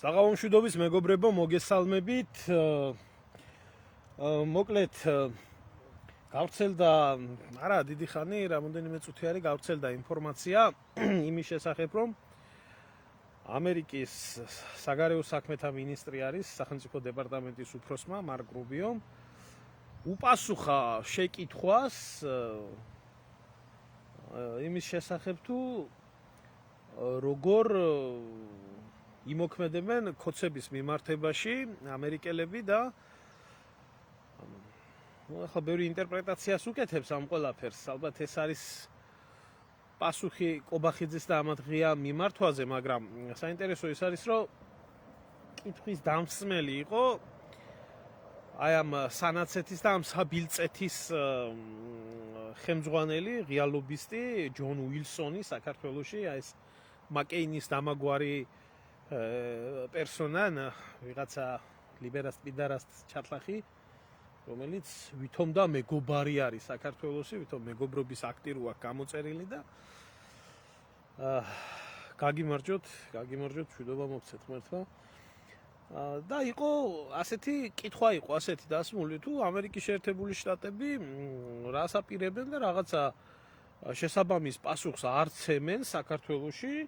საღამომშვიდობის მეგობრებო, მოგესალმებით. მოკლედ გავრცელდა, არა დიდი ხანი, რამოდენიმე წუთი არის გავრცელდა ინფორმაცია იმის შესახებ, რომ ამერიკის საგარეო საქმეთა მინისტრი არის სახელმწიფო დეპარტამენტის უფროსმა მარკ რუბიომ უპასუხა შეკითხვას იმის შესახებ თუ როგორ იმოქმედებენ კოცების მიმართებაში ამერიკელები და ახლა ბევრი ინტერპრეტაციას უკეთებს ამ ყველაფერს. ალბათ ეს არის პასუხი კობახიძის და ამათღია მიმართვაზე, მაგრამ საინტერესო ის არის, რომ კითხვის დამსმელი იყო აი ამ სანაცეთის და ამ საბილწეთის ხელმძღვანელი ღია ლობისტი ჯონ უილსონი საქართველოში, აი ეს მაკეინის დამაგვარი პერსონა, ვიღაცა ლიბერალ პიდარას ჩათლახი, რომელიც ვითომ და მეგობარი არის საქართველოში, ვითომ მეგობრობის აქტი როა გამოწერილი და გაგიმარჯოთ, მშვიდობა მოგცეთ ღმერთმა. და იყო ასეთი კითხვა იყო ასეთი დასმული თუ ამერიკის შეერთებული შტატები რას აპირებენ და რაღაცა შესაბამის პასუხს არცემენ საქართველოში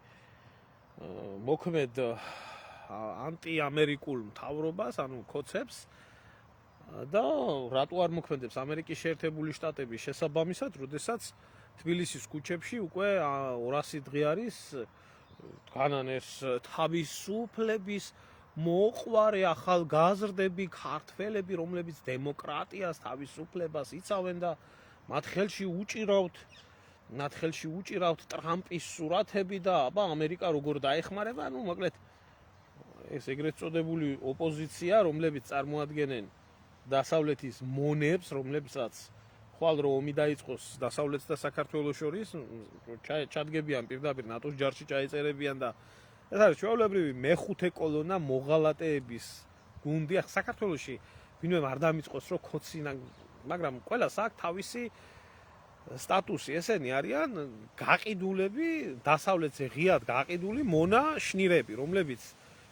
მოქმედ ანტიამერიკულ მთავრობას, ანუ კოცებს და რატო არ მოქმედებს ამერიკის შეერთებული შტატები შესაბამისად, როდესაც თბილისის ქუჩებში უკვე 200 დღე არის განანეს თავისუფლების მოყვარე ახალგაზრდები, ქართველები, რომლებიც დემოკრატიას, თავისუფლებას იცავენ და მათ ხელში უჭირავთ ტრამპის სურათები და აბა ამერიკა როგორ დაეხმარება, ну მოკლედ ეს ეგრეთ წოდებული ოპოზიცია, რომლებიც წარმოადგენენ დასავლეთის მონებს, რომლებსაც ხვალ რომ ომი დაიწყოს დასავლეთს და საქართველოს შორის, ჩადგებიან პირდაპირ ნატოს ჯარში ჩაეწერებიან და ეს არის ჩვეულებრივი მეხუთე კოლონა მოღალატეების გუნდი. ახლა საქართველოში ვინმე არ დამიწყოს რომ ქოცინან, მაგრამ ყველას აქვს თავისი სტატუსი. ესენი არიან გაყიდულები, დასავლეთზე ღიად გაყიდული მონა შნირები, რომლებიც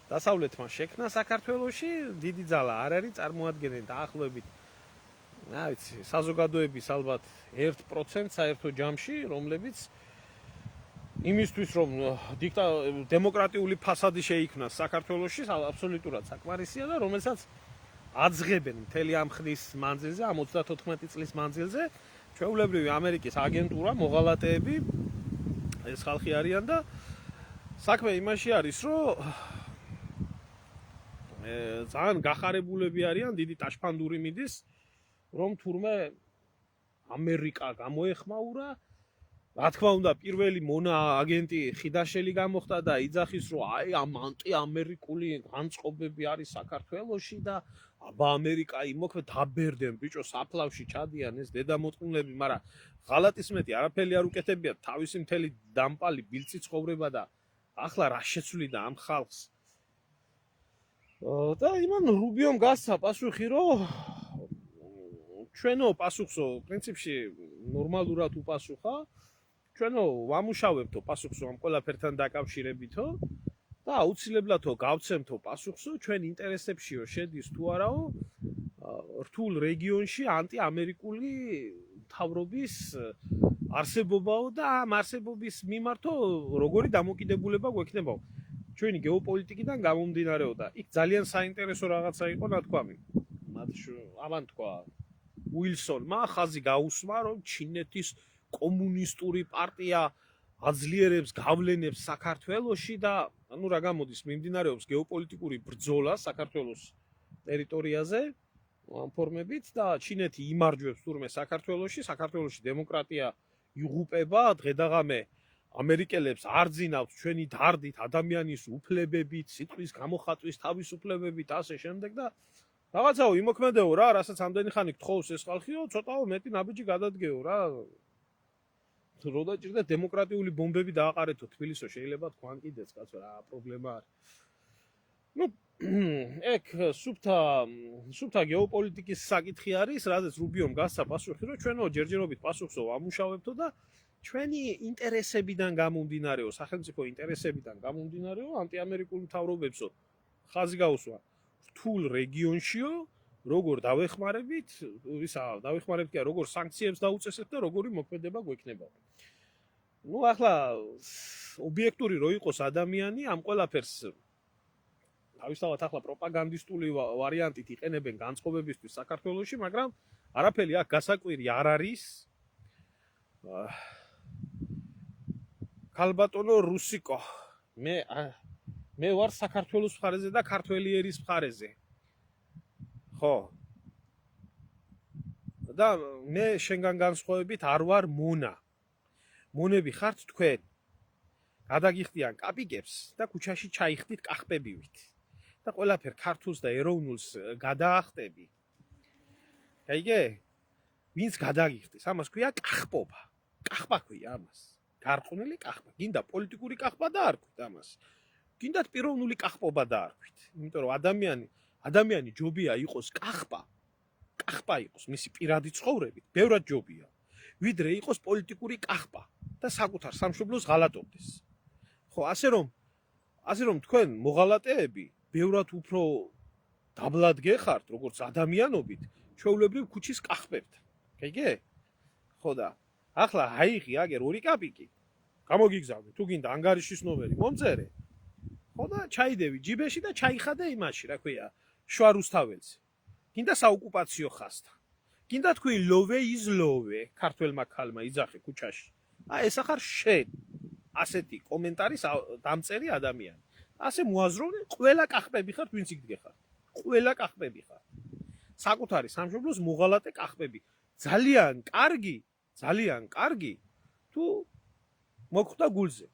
დასავლეთმა შექმნა საქართველოში, დიდი ძალა არ არის, წარმოადგენენ დაახლოებით, რა ვიცი, საზოგადოების ალბათ 1% საერთო ჯამში, რომლებიც იმისთვის რომ დემოკრატიული ფასადი შეიქმნას საქართველოში, აბსოლუტურად საკმარისია და რომელსაც აძღებენ მთელი ამ ხნის მანძილზე, ამ 34 წლის მანძილზე, ჩვეულებრივი ამერიკის აგენტურა, მოღალატეები, ეს ხალხი არიან და საქმე იმაში არის, რომ ძალიან გახარებულები არიან, დიდი ტაშფანდური მიდის, რომ თურმე ამერიკა გამოეხმაურა. რა თქმა უნდა, პირველი მონა აგენტი ხიდაშელი გამოხდა და იძახის, რომ აი ამ ანტიამერიკული განწყობები არის საქართველოში და აბა ამერიკა იმოქმედ დაბერდნენ, ბიჭო, საფლავში ჩადიან ეს დედამოწყუნლები, მაგრამ ღალატის მეტი არაფერი არ უკეთებიათ, თავისი მთელი დამპალი ბილწი ცხოვრება და ახლა რა შეცვლიდა ამ ხალხს. და იმან რუბიომ გასცა პასუხი, რომ ჩვენო პასუხსო პრინციპში ნორმალურად უპასუხა, ჩვენო ვამუშავებთო პასუხსო ამ ყველაფერთან დაკავშირებითო და აუცილებლადო გავცემთო პასუხსო ჩვენ ინტერესებშიო შედის თუ არაო რთულ რეგიონში ანტიამერიკული მთავრობის არსებობაო და ამ არსებობის მიმართო როგორი დამოკიდებულება გვექნებაო ჩვენი გეოპოლიტიკიდან გამომდინარეო და იქ ძალიან საინტერესო რაღაცა იყო ნათქვამი. ამან თქვა უილსონმა ხაზი გაუსმა, რომ ჩინეთის კომუნისტური პარტია აძლიერებს გავლენებს საქართველოში და ანუ რა გამოდის, მიმდინარეობს გეოპოლიტიკური ბრძოლა საქართველოს ტერიტორიაზე ამ ფორმებით და ჩინეთი იმარჯვებს თურმე საქართველოში დემოკრატია იღუპება, დღედაღამე ამერიკელებს არძინავთ ჩვენი დარდით, ადამიანის უფლებებით, სიტყვის გამოხატვის თავისუფლებებით, ასე შემდეგ და რაღაცაო იმოქმედეო რა, რასაც ამდენი ხანი გთხოვს ეს ხალხიო, ცოტაო მეტი ნაბიჯი გადადგეო რა. რო დაჭირდა დემოკრატიული ბომბები დააყარეთო თბილისო, შეიძლება თქვან კიდეც კაცო რა პრობლემა არის. ну ეგ სუფთა გეოპოლიტიკის საკითხი არის, რადგან რუბიომ გასცა პასუხი, რომ ჩვენო ჯერჯერობით პასუხსო ვამუშავებთო და ჩვენი ინტერესებიდან გამომდინარეო, სახელმწიფო ინტერესებიდან გამომდინარეო, ანტიამერიკულ მთავრობებსო ხაზი გაუსვა რთულ რეგიონშიო როგორ დავეხმარებით დავეხმარებით კი როგორ სანქციებს დაუწესებთ და როგორი მოქმედება გვექნება. ნუ ახლა ობიექტური რო იყოს ადამიანი ამ ყველაფერს თავისთავად ახლა პროპაგანდისტული ვარიანტით იყენებენ განწყობებისთვის საქართველოში, მაგრამ არაფერი აქ გასაკვირი არ არის. ქალბატონო რუსიკო, მე ვარ საქართველოს მხარეზე და ქართველიერის მხარეზე. ხო. და მე შენგან განსხვავებით არ ვარ მონა. მონები ხართ თქვენ. გადაგიხდიან კაპიკებს და ქუჩაში ჩაიხდით კახპებივით. და ყველაფერ ქართულს და ეროვნულს გადაახტები. გაიგე? ვინც გადაგიხდის, ამას ქვია კახპობა. კახპა ქვია ამას. გარყვნილი კახპა. გინდა პოლიტიკური კახპა და არ ქვით ამას. გინდათ პიროვნული კახპობა და არ ქვით. იმიტომ რომ ადამიანი ჯობია იყოს კახპა. კახპა იყოს მისი პირადი ცხოვრებით, ბევრად ჯობია. ვიდრე იყოს პოლიტიკური კახპა და საკუთარ სამშობლოს ღალატობდეს. ხო, ასე რომ თქვენ მოღალატეები ბევრად უფრო დაბლად გეხართ, როგორც ადამიანობით, ჩვეულებრივ ქუჩის კახპებთან. გაიგე? ხო და ახლა აიღი აგერ 2 კაპიკი. გამოგიგზავნე, თუ გინდა ანგარიშის ნომერი მომწერე. ხო და ჩაიდევი ჯიბეში და ჩაიხადე იმაში, რა ქვია, შუა რუსთაველზე. გინდა საოკუპაციო ხაზთან. გინდა თქვი ლოვე ის ლოვე, ქართველმა ქალმა იძახე ქუჩაში. ეს ახარ შენ. ასეთი კომენტარის დამწერი ადამიანი. ასე მოაზროვნე, ყველა კახპები ხართ, ვინც იქ გეხართ. ყველა კახპები ხართ. საკუთარი სამშობლოს მოღალატე კახპები. ძალიან კარგი თუ მოგხვდა გულზე.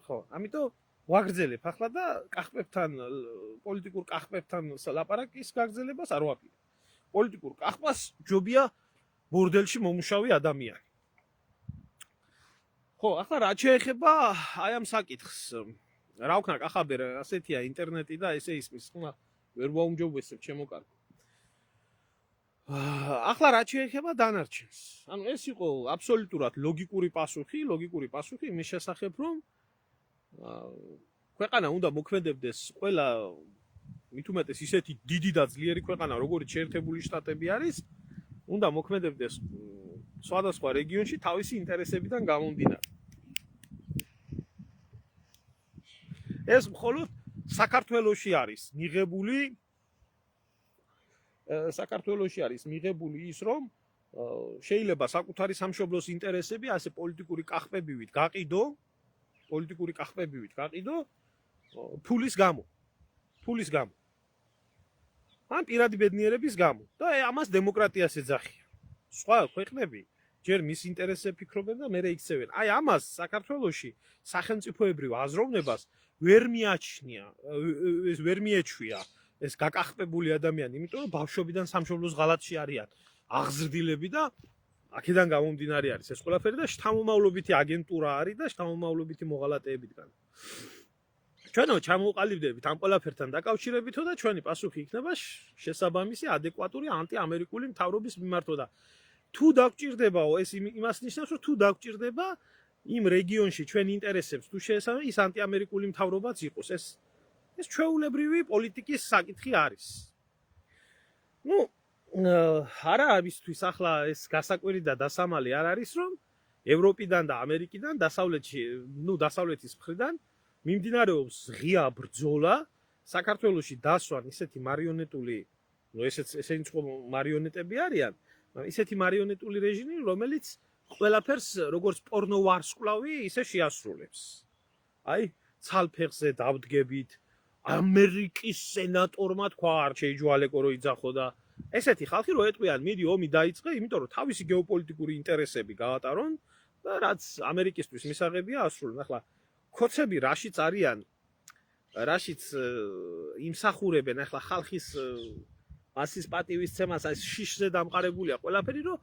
ხო, ამიტომ ვაგრძელებ ახლა და კახპებთან პოლიტიკურ კახპებთან ლაპარაკის გაგრძელებას არ ვაპირებ. პოლიტიკურ კახპას ჯობია ბორდელში მომუშავე ადამიანი. ხო, ახლა რა შეეხება აი ამ საკითხს. რა ვქნა კახაბერ ასეთია ინტერნეტი და ესე ისმის, ხმა ვერ ვაუმჯობესებ ჩემო კარგო. ახლა რა შეეხება დანარჩენს. ანუ ეს იყო აბსოლუტურად ლოგიკური პასუხი იმის შესახებ, რომ ქვეყანა უნდა მოქმედებდეს ყველა მით უმეტეს ისეთი დიდი და ძლიერი ქვეყანა, როგორიც შეერთებული შტატები არის, უნდა მოქმედებდეს სხვადასხვა რეგიონში თავისი ინტერესებიდან გამომდინარე. ეს მხოლოდ საქართველოში არის მიღებული ის, რომ შეიძლება საკუთარი სამშობლოს ინტერესები ასე პოლიტიკური კახპებივით გაყიდო ფულის გამო. ან პირადი ბედნიერების გამო. და ამას დემოკრატიას ეძახიან. სხვა ქვეყნები ჯერ მის ინტერესებს ფიქრობენ და მერე იქცევენ. აი ამას საქართველოში სახელმწიფოებრივ აზროვნებას ვერ მიეჩვია ეს გაკახპებული ადამიანი, იმიტომ რომ ბავშვობიდან სამშობლოს ღალატში არიან აღზრდილები და აქედან გამომდინარე არის ეს ყველაფერი და შთამომავლობითი აგენტურა არის და შთამომავლობითი მოღალატეები დგან. ჩვენო ჩამოვყალიბდებით ამ ყველაფერთან დაკავშირებითო და ჩვენი პასუხი იქნება შესაბამისი ადეკვატური ანტიამერიკული მთავრობის მიმართვა და თუ დაგჭირდებაო ეს იმას ნიშნავს, რომ თუ დაგჭირდება იმ რეგიონში ჩვენ ინტერესებს თუ შეესაბამება ის ანტიამერიკული მთავრობაც იყოს. ეს ჩვეულებრივი პოლიტიკის საკითხი არის. ნუ არა ამისთვის ახლა ეს გასაკვირი და დასამალი არ არის, რომ ევროპიდან და ამერიკიდან დასავლეთის მხრიდან მიმდინარეობს ღია ბრძოლა საქართველოში დასვან ისეთი მარიონეტული, ესენი წყო მარიონეტები არიან, ისეთი მარიონეტული რეჟიმი, რომელიც ყველაფერს როგორც პორნო ვარსკვლავი ისე შეასრულებს. აი, ცალფეხზე დავდგებით, ამერიკის სენატორმა თქვა არ შეიჯვალეკო რო იძახო და ესეთი ხალხი რო ეტყვიან, მიდი ომი დაიწყე, იმიტომ რომ თავისი გეოპოლიტიკური ინტერესები გაატარონ და რაც ამერიკისთვის მისაღებია ასრულონ. ახლა ქოცები რაშიც არიან, რაშიც იმსახურებენ ახლა ხალხის მასის პატივისცემას, ეს შიშზე დამყარებულია ყველაფერი, რომ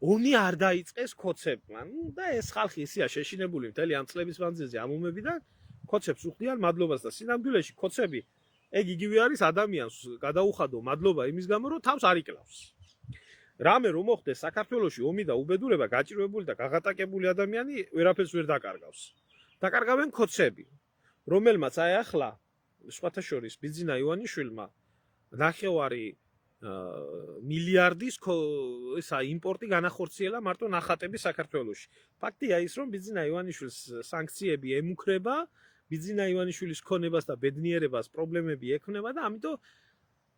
ომი არ დაიწყეს ქოცებმა. და ეს ხალხი ისეა შეშინებული მთელი ამ წლების მანძილზე ამ ომებიდან ქოცებს უხდიან მადლობას და სინამდვილეში ქოცები ეგ იგივე არის ადამიანს გადაუხადო მადლობა იმის გამო, რომ თავს არ იკლავს. რამე რომ მოხდეს საქართველოში ომი და უბედურება, გაჭირვებული და გაღატაკებული ადამიანი ვერაფერს ვერ დაკარგავს. დაკარგავენ ქოცები, რომელმაც აი ახლა სხვათა შორის ბიძინა ივანიშვილმა ნახევარი მილიარდის ესა იმპორტი განახორციელა მარტო ნახატების საქართველოში. ფაქტია ის, რომ ბიძინა ივანიშვილის სანქციები ემუქრება, ბიძინა ივანიშვილის ქონებას და ბედნიერებას პრობლემები ექმნება და ამიტომ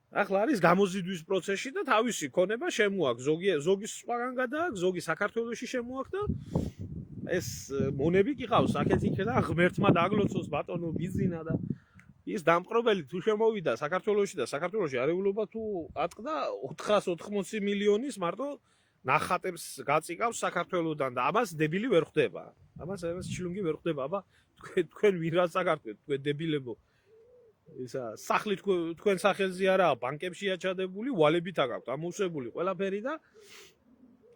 ახლა არის გამოზიდვის პროცესში და თავისი ქონება შემოაქვს. ზოგი სხვაგან გადააქვს, ზოგი საქართველოში შემოაქვს და ეს მონები კი ყავს აქეთ-იქით და ღმერთმა დაგლოცოს ბატონო ბიძინა და ის დამპყრობელი თუ შემოვიდა საქართველოში და საქართველოში არეულობა თუ ატყდა 480 მილიონის მარტო ნახატებს გაწიკავს საქართველოდან და ამას დებილი ვერ ხვდება. ამას შილუნგი ვერ ხვდება. აბა თქვენ ვინ რა საგართვეთ, თქვენ დებილებო. ისა სახლი თქვენ სახელზე არაა, ბანკებშია ჩადებული, ვალებით აქვს ამოვსებული ყველაფერი და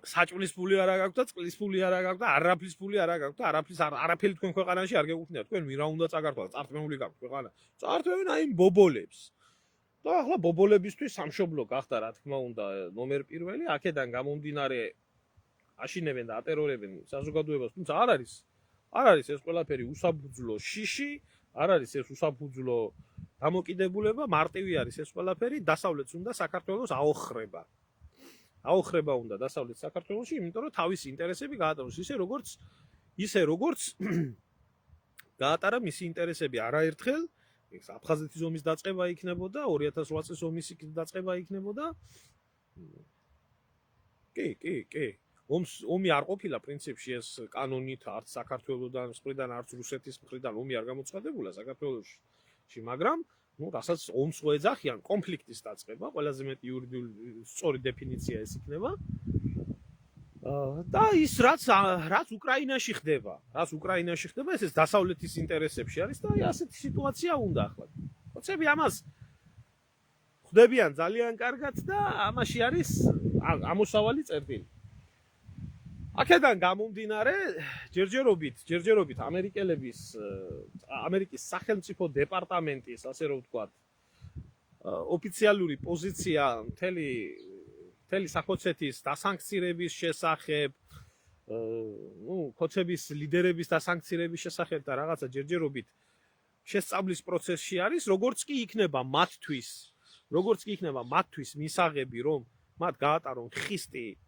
საჭმლის ფული არა გაქვთ და წყლის ფული არა გაქვთ და არაფრის ფული არა გაქვთ და არაფერი თქვენ ქვეყანაში არ გეკუთვნიათ. თქვენ ვინ რა უნდა წაგართვა, წართმეული გაქვთ ქვეყანა. წართვევენ აი იმ ბობოლებს. და ახლა ბობოლებისთვის სამშობლო გახდა რა თქმა უნდა ნომერ პირველი, აქედან გამომდინარე აშინებენ და ატერორებენ საზოგადოებას, თუმცა არ არის ეს ყველაფერი უსაფუძვლო შიში, არ არის ეს უსაფუძვლო დამოკიდებულება, მარტივი არის ეს ყველაფერი, დასავლეთს უნდა საქართველოს აოხრება. აოხრება უნდა დასავლეთ საქართველოში, იმიტომ რომ თავისი ინტერესები გაატაროს ისე როგორც გაატარა მისი ინტერესები არაერთხელ, ეს აფხაზეთის ომის დაწყება იქნებოდა, 2008 წლის ომის დაწყება იქნებოდა. კი. ომი არ ყოფილა პრინციპში ეს კანონით არც საქართველოსთან მხრიდან, არც რუსეთის მხრიდან ომი არ გამოცხადებულა საქართველოში, მაგრამ რასაც ომს ეძახიან კონფლიქტის დაწყება, ყველაზე მეტი იურიდიული სწორი დეფინიცია ეს იქნება. და ის რაც უკრაინაში ხდება, ეს დასავლეთის ინტერესებში არის და ასეთი სიტუაცია უნდა ახლა. ხოცები ამას ხვდებიან ძალიან კარგად და ამაში არის ამოსავალი წერტილი. აქედან გამომდინარე, ჯერჯერობით ამერიკის სახელმწიფო დეპარტამენტის, ასე რომ ვთქვათ, ოფიციალური პოზიცია მთელი სახოცეთის დასანქცირების შესახებ, ხოცების ლიდერების დასანქცირების შესახებ და რაღაცა ჯერჯერობით შესწავლის პროცესში არის, როგორც კი იქნება მათთვის მისაღები, რომ მათ გაატარონ ხისტი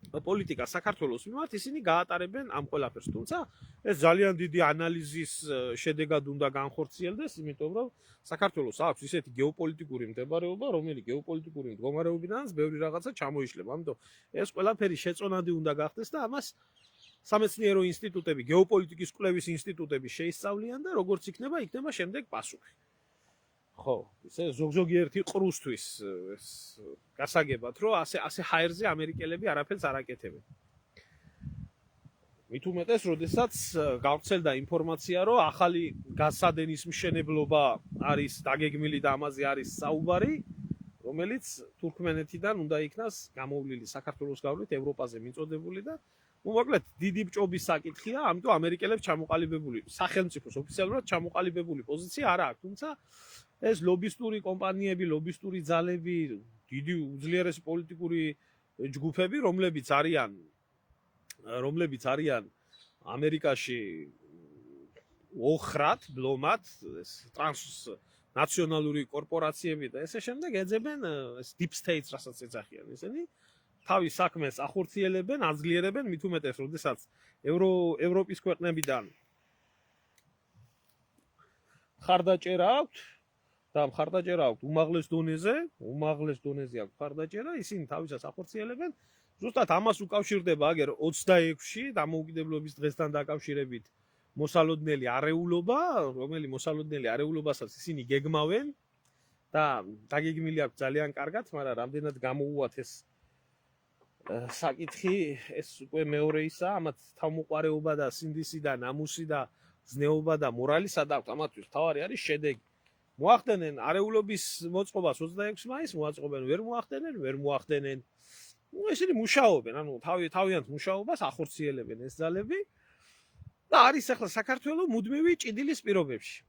პოლიტიკა საქართველოს მიმართ, ისინი გაატარებენ ამ ყველაფერს. თუმცა ეს ძალიან დიდი ანალიზის შედეგად უნდა განხორციელდეს, იმიტომ რომ საქართველოს აქვს ისეთი გეოპოლიტიკური მდგომარეობა, რომელიც გეოპოლიტიკური მდგომარეობიდანაც ბევრი რაღაცა ჩამოიშლება. ამიტომ ეს ყველაფერი შეწონადი უნდა გახდეს და ამას სამეცნიერო ინსტიტუტები, გეოპოლიტიკის კვლევის ინსტიტუტები შეისწავლიან და როგორც იქნება შემდეგ პასუხი. ხო, ისე ზოგიერთი ყრუსთვის ეს გასაგებად, რომ ასე ჰაერზე ამერიკელები არაფერს არ აკეთებენ. მით უმეტეს, როდესაც გავრცელდა ინფორმაცია, რომ ახალი გაზსადენის მშენებლობა არის დაგეგმილი და ამაზე არის საუბარი, რომელიც თურქმენეთიდან უნდა იქნას გამოვლილი საქართველოს გავლით ევროპაზე მიწოდებული და მოკლედ დიდი ბჭობის საკითხია, ამიტომ ამერიკელებს ჩამოყალიბებული სახელმწიფოს ოფიციალურად ჩამოყალიბებული პოზიცია არ აქვს, თუმცა ეს ლობისტური კომპანიები, ლობისტური ძალები, დიდი უძლიერესი პოლიტიკური ჯგუფები, რომლებიც არიან ამერიკაში ოხრად, ბლომად, ეს ტრანსნაციონალური კორპორაციები და ესე შემდეგ ეძებენ ეს deep states, რასაც ეძახიან ისინი, თავის საქმეს ახორციელებენ, აძლიერებენ, მით უმეტეს, როდესაც ევროპის ქვეყნებიდან ხარდაჭერა აქვს და ხარდაჭერა აქვს უმაღლეს დონეზე აქვს ხარდაჭერა, ისინი თავისას ახორციელებენ. ზუსტად ამას უკავშირდება აგერ 26-ში დამოუკიდებლობის დღესთან დაკავშირებით მოსალოდნელი არეულობა, რომელიც მოსალოდნელი არეულობასაც ისინი გეგმავენ და დაგეგმილი აქვს ძალიან კარგად, მაგრამ რამდენად გამოუვათ ეს საკითხი, ეს უკვე მეორე ისაა, ამათ თავმოყარეობა და სინდისი და ნამუსი და ზნეობა და მორალისა და ამათთვის თავარი არის შედეგი. მოახდენენ არეულობის მოწყობას 26 მაისს, მოაწყობენ ვერ მოახდენენ. ისინი მუშაობენ, თავიანთ მუშაობას ახორციელებენ ეს ძალები და არის ახლა საქართველოს მუდმივი ჭიდილის პირობებში.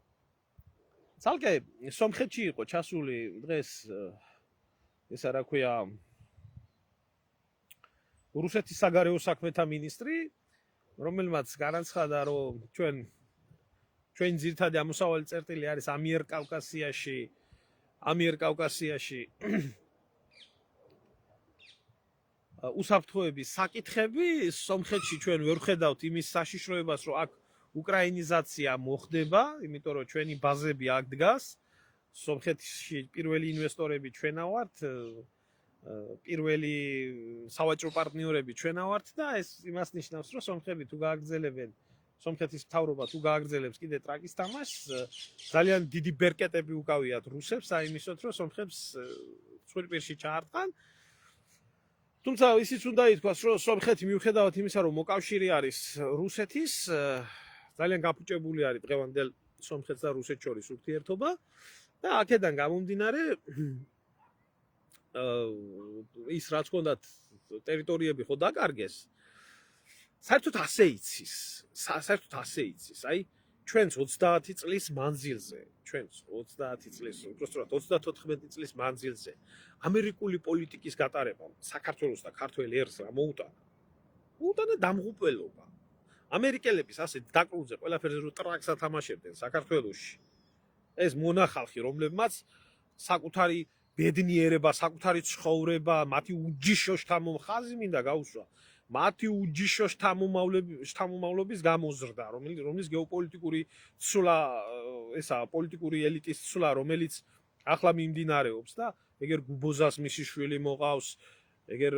ცალკე სომხეთში იყო ჩასული დღეს ესა რა ქვია რუსეთის საგარეო საქმეთა მინისტრი, რომელმაც განაცხადა, რომ ჩვენი ძირითადი ამოსავალი წერტილი არის ამიერკავკასიაში უსაფრთხოების საკითხები. სომხეთში ჩვენ ვერ ხედავთ იმის საშიშროებას, რომ აქ უკრაინიზაცია მოხდება, იმიტომ რომ ჩვენი ბაზები აქ დგას. სომხეთში პირველი ინვესტორები ჩვენა ვართ, პირველი სავაჭრო პარტნიორები ჩვენა ვართ და ეს იმას ნიშნავს, რომ სომხები თუ გააგრძელებენ, სომხეთის მთავრობა თუ გააგრძელებს კიდე ტრაკის თამაშს, ძალიან დიდი ბერკეტები უკავიათ რუსებს, აიმისოთ, რომ სომხებს ცურპირში ჩაარტყან. თუმცა ისიც უნდა ითქვას, რომ სომხეთი მიუხედავად იმისა, რომ მოკავშირე არის რუსეთის, ძალიან გაფუჭებული არის დღევანდელ სომხეთს და რუსეთს შორის ურთიერთობა და აქედან გამომდინარე ის რაც ჰქონდათ ტერიტორიები ხო დაკარგეს. საერთოდ ასე იცის. აი ჩვენს 30 წლის მანძილზე, უпростоრად 34 წლის მანძილზე ამერიკული პოლიტიკის გატარებამ საქართველოს და ქართველ ერს რა მოუტანა დამღუპველობა. ამერიკელების ასე დაკრუზე ყველაფერზე რო ტრაკს ათამაშებდნენ საქართველოში. ეს მონახალხი, რომლებმაც საკუთარი ბედნიერება, საკუთარი ცხოვრება, მათი უჯიშო შთამომხაზი მინდა გაუსვა. მათი უჯიშო შთამომავლობის გამოზრდა, რომლის გეოპოლიტიკური ცვლა, ესაა პოლიტიკური ელიტის ცვლა, რომელიც ახლა მიმდინარეობს და ეგერ გუბოზას მისი შვილი მოყავს, ეგერ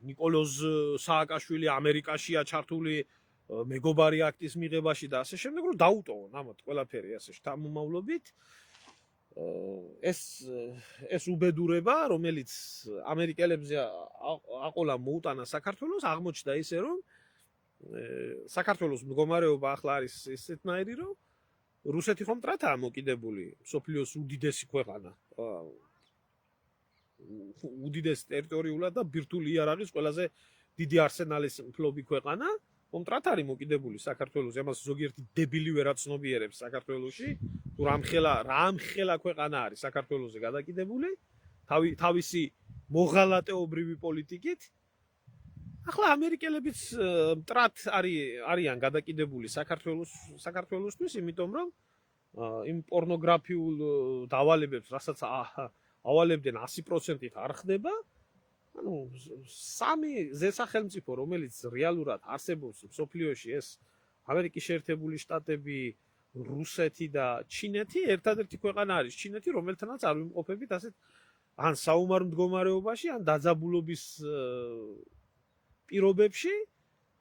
ნიკოლოზ სააკაშვილი ამერიკაშია ჩართული მეგობარი აქტის მიღებაში და ასე შემდეგ, რომ დაუტოვონ ამათ ყველაფერი ასე შთამომავლობით. ეს უბედურება, რომელიც ამერიკელებზე აყოლა მოუტანა საქართველოს, აღმოჩნდა ისე, რომ საქართველოს მდგომარეობა ახლა არის ესეთნაირი, რომ რუსეთი ხომ მტრათაა მოკიდებული მსოფლიოს უდიდესი ქვეყანა. უდიდესი ტერიტორიულად და ბირთვული იარაღის ყველაზე დიდი არსენალის მფლობი ქვეყანა. კონტრათ არის მოკიდებული საქართველოს, ამას ზოგიერთი დებილი ვერაცნობიერებს საქართველოში, თუ რამხელა ქვეყანა არის საქართველოსზე გადაკიდებული, თავისი მოღალატეობრივი პოლიტიკით. ახლა ამერიკელებიც მტრათ არიან გადაკიდებული საქართველოსთვის, იმიტომ რომ იმ პორნოგრაფიულ დავალებებს, რასაც ავალებდნენ 100%-ით არ ხდება. ანუ სამი ზესახელმწიფო, რომელიც რეალურად არსებობს მსოფლიოში, ეს ამერიკის შეერთებული შტატები, რუსეთი და ჩინეთი, ერთადერთი ქვეყანა არის ჩინეთი, რომელთანაც არ ვიმყოფებით ასეთ ან საომარ მდგომარეობაში, ან დაძაბულობის პირობებში.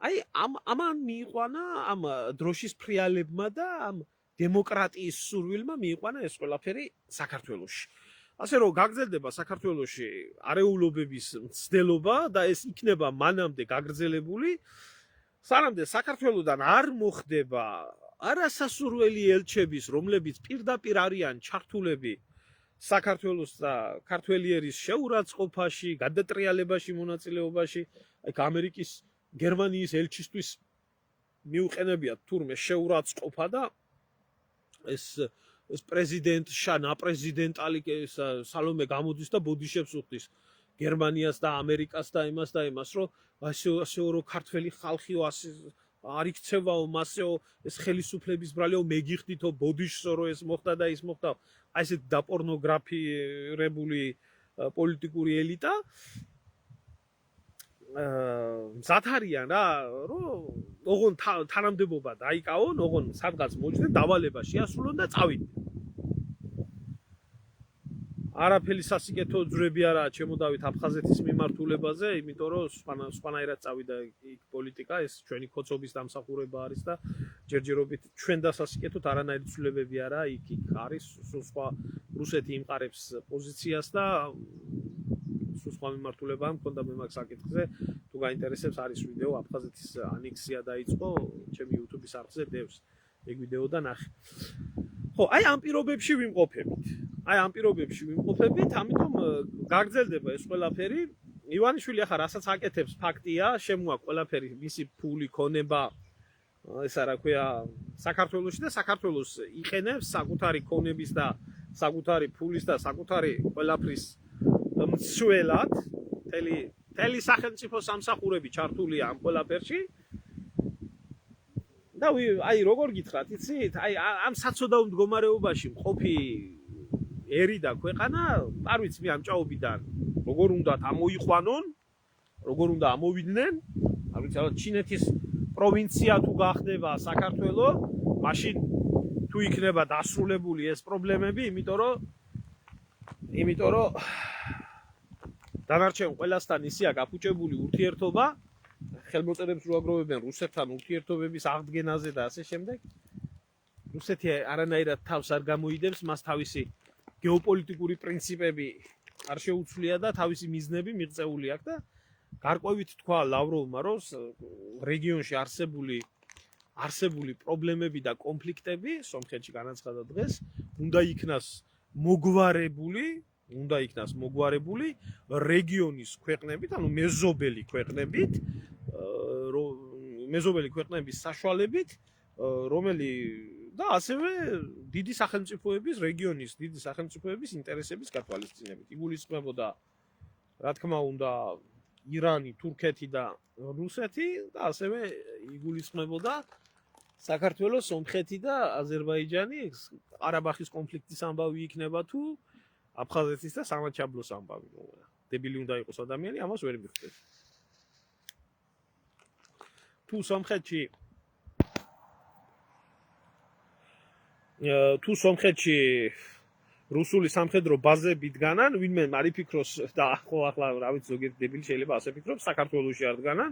აი ამან მიიყვანა ამ დროშის ფრიალებმა და ამ დემოკრატიის სურვილმა მიიყვანა ეს ყველაფერი საქართველოში. ასე რომ გაგრძელდება საქართველოში არეულობების მცდელობა და ეს იქნება მანამდე გაგრძელებული, სანამდე საქართველოსთან არ მოხდება არასასურველი ელჩების, რომლებიც პირდაპირ არიან ჩართულები საქართველოს და ქართველი ერის შეურაცხყოფაში, გადატრიალებაში, მონაწილეობაში, აი ამერიკის, გერმანიის ელჩისთვის მიუყენებიათ თურმე შეურაცხყოფა და ეს პრეზიდენტ შანა პრეზიდენტალი სალომე გამოდის და ბოდიშებს უხდის გერმანიას და ამერიკას და იმას, რომ ასეო რო ქართველი ხალხიო არ იქცევაო მასეო ეს ხელისუფლების ბრალიო მეგიხდითო ბოდიშსო რო ეს მოხდა და ის მოხდა. აი ესეთ დაპორნოგრაფირებული პოლიტიკური ელიტა მზად არიან რა, რომ ოღონ თანამდებობა დაიკავონ, ოღონ სადღაც მოჭდნენ, დავალება შეასრულონ და წავიდნენ. არაფერი სასიკეთო ძვრები არაა ჩემოდავით აფხაზეთის მიმართულებაზე, იმიტომ რომ სხვანაირად წავიდა იქ პოლიტიკა, ეს ჩვენი ქოცობის დამსახურება არის და ჯერჯერობით ჩვენ და სასიკეთოდ არანაირი ცვლილებები არაა, იქ არის სხვა რუსეთი იმყარებს პოზიციას და სხვა მიმართულება მქონდა მე მაგ საკითხზე, თუ გაინტერესებს არის ვიდეო აფხაზეთის ანექსია დაიწყო, ჩემი YouTube-ის არხზე დევს ეგ ვიდეო და ნახე. ხო, აი ამ პირობებში ვიმყოფებით, ამიტომ გაგრძელდება ეს ყველაფერი. ივანიშვილი ახლა რასაც აკეთებს ფაქტია, შემოაქვს ყველაფერი, მისი ფული, ქონება, ესა რა ქვია, საქართველოში და საქართველოს იყენებს საკუთარი ქონების და საკუთარი ფულის და საკუთარი ყველაფრის მცველად, მთელი სახელმწიფო სამსახურები ჩართულია ამ ყველაფერში. და აი როგორ გითხრათ, იცით? აი ამ საცოდავ მდგომარეობაში მყოფი ერი და ქვეყანა, არ ვიცი მე ამ ჭაობიდან როგორ უნდა ამოიყვანონ, როგორ უნდა ამოვიდნენ, არ ვიცი, ალბათ ჩინეთის პროვინცია თუ გახდება საქართველო, მაშინ თუ იქნება დასრულებული ეს პრობლემები, იმიტომ რომ დანარჩენ ყველასთან ისია გაფუჭებული ურთიერთობა, ხელმოწერებს რო აგროვებენ რუსეთთან ურთიერთობების აღდგენაზე და ასე შემდეგ. რუსეთი არანაირად თავს არ გამოიდებს, მას თავისი გეოპოლიტიკური პრინციპები არ შეუცვლია და თავისი მიზნები მიღწეული აქვს და გარკვევით თქვა ლავროვმა, რომ რეგიონში არსებული პრობლემები და კონფლიქტები სომხეთში განაცხადა დღეს უნდა იქნას მოგვარებული რეგიონის ქვეყნებით, ანუ მეზობელი ქვეყნების საშუალებით, და ასევე დიდი სახელმწიფოების რეგიონის დიდი სახელმწიფოების ინტერესების გათვალისწინებით. იგულისხმებოდა, რა თქმა უნდა, ირანი, თურქეთი და რუსეთი და ასევე იგულისხმებოდა საქართველოს, სომხეთი და აზერბაიჯანი. ყარაბაღის კონფლიქტის ამბავი იქნება თუ აფხაზეთის და სამაჩაბლოს ამბავი. დებილი უნდა იყოს ადამიანი, ამას ვერ მიხდეთ. თუ სომხეთში რუსული სამხედრო ბაზები დგანან, ვინმე არ იფიქროს და ახლა რა ვიცი ზოგიერთი დებილი შეიძლება ასე ფიქრობს, საქართველოში არ დგანან,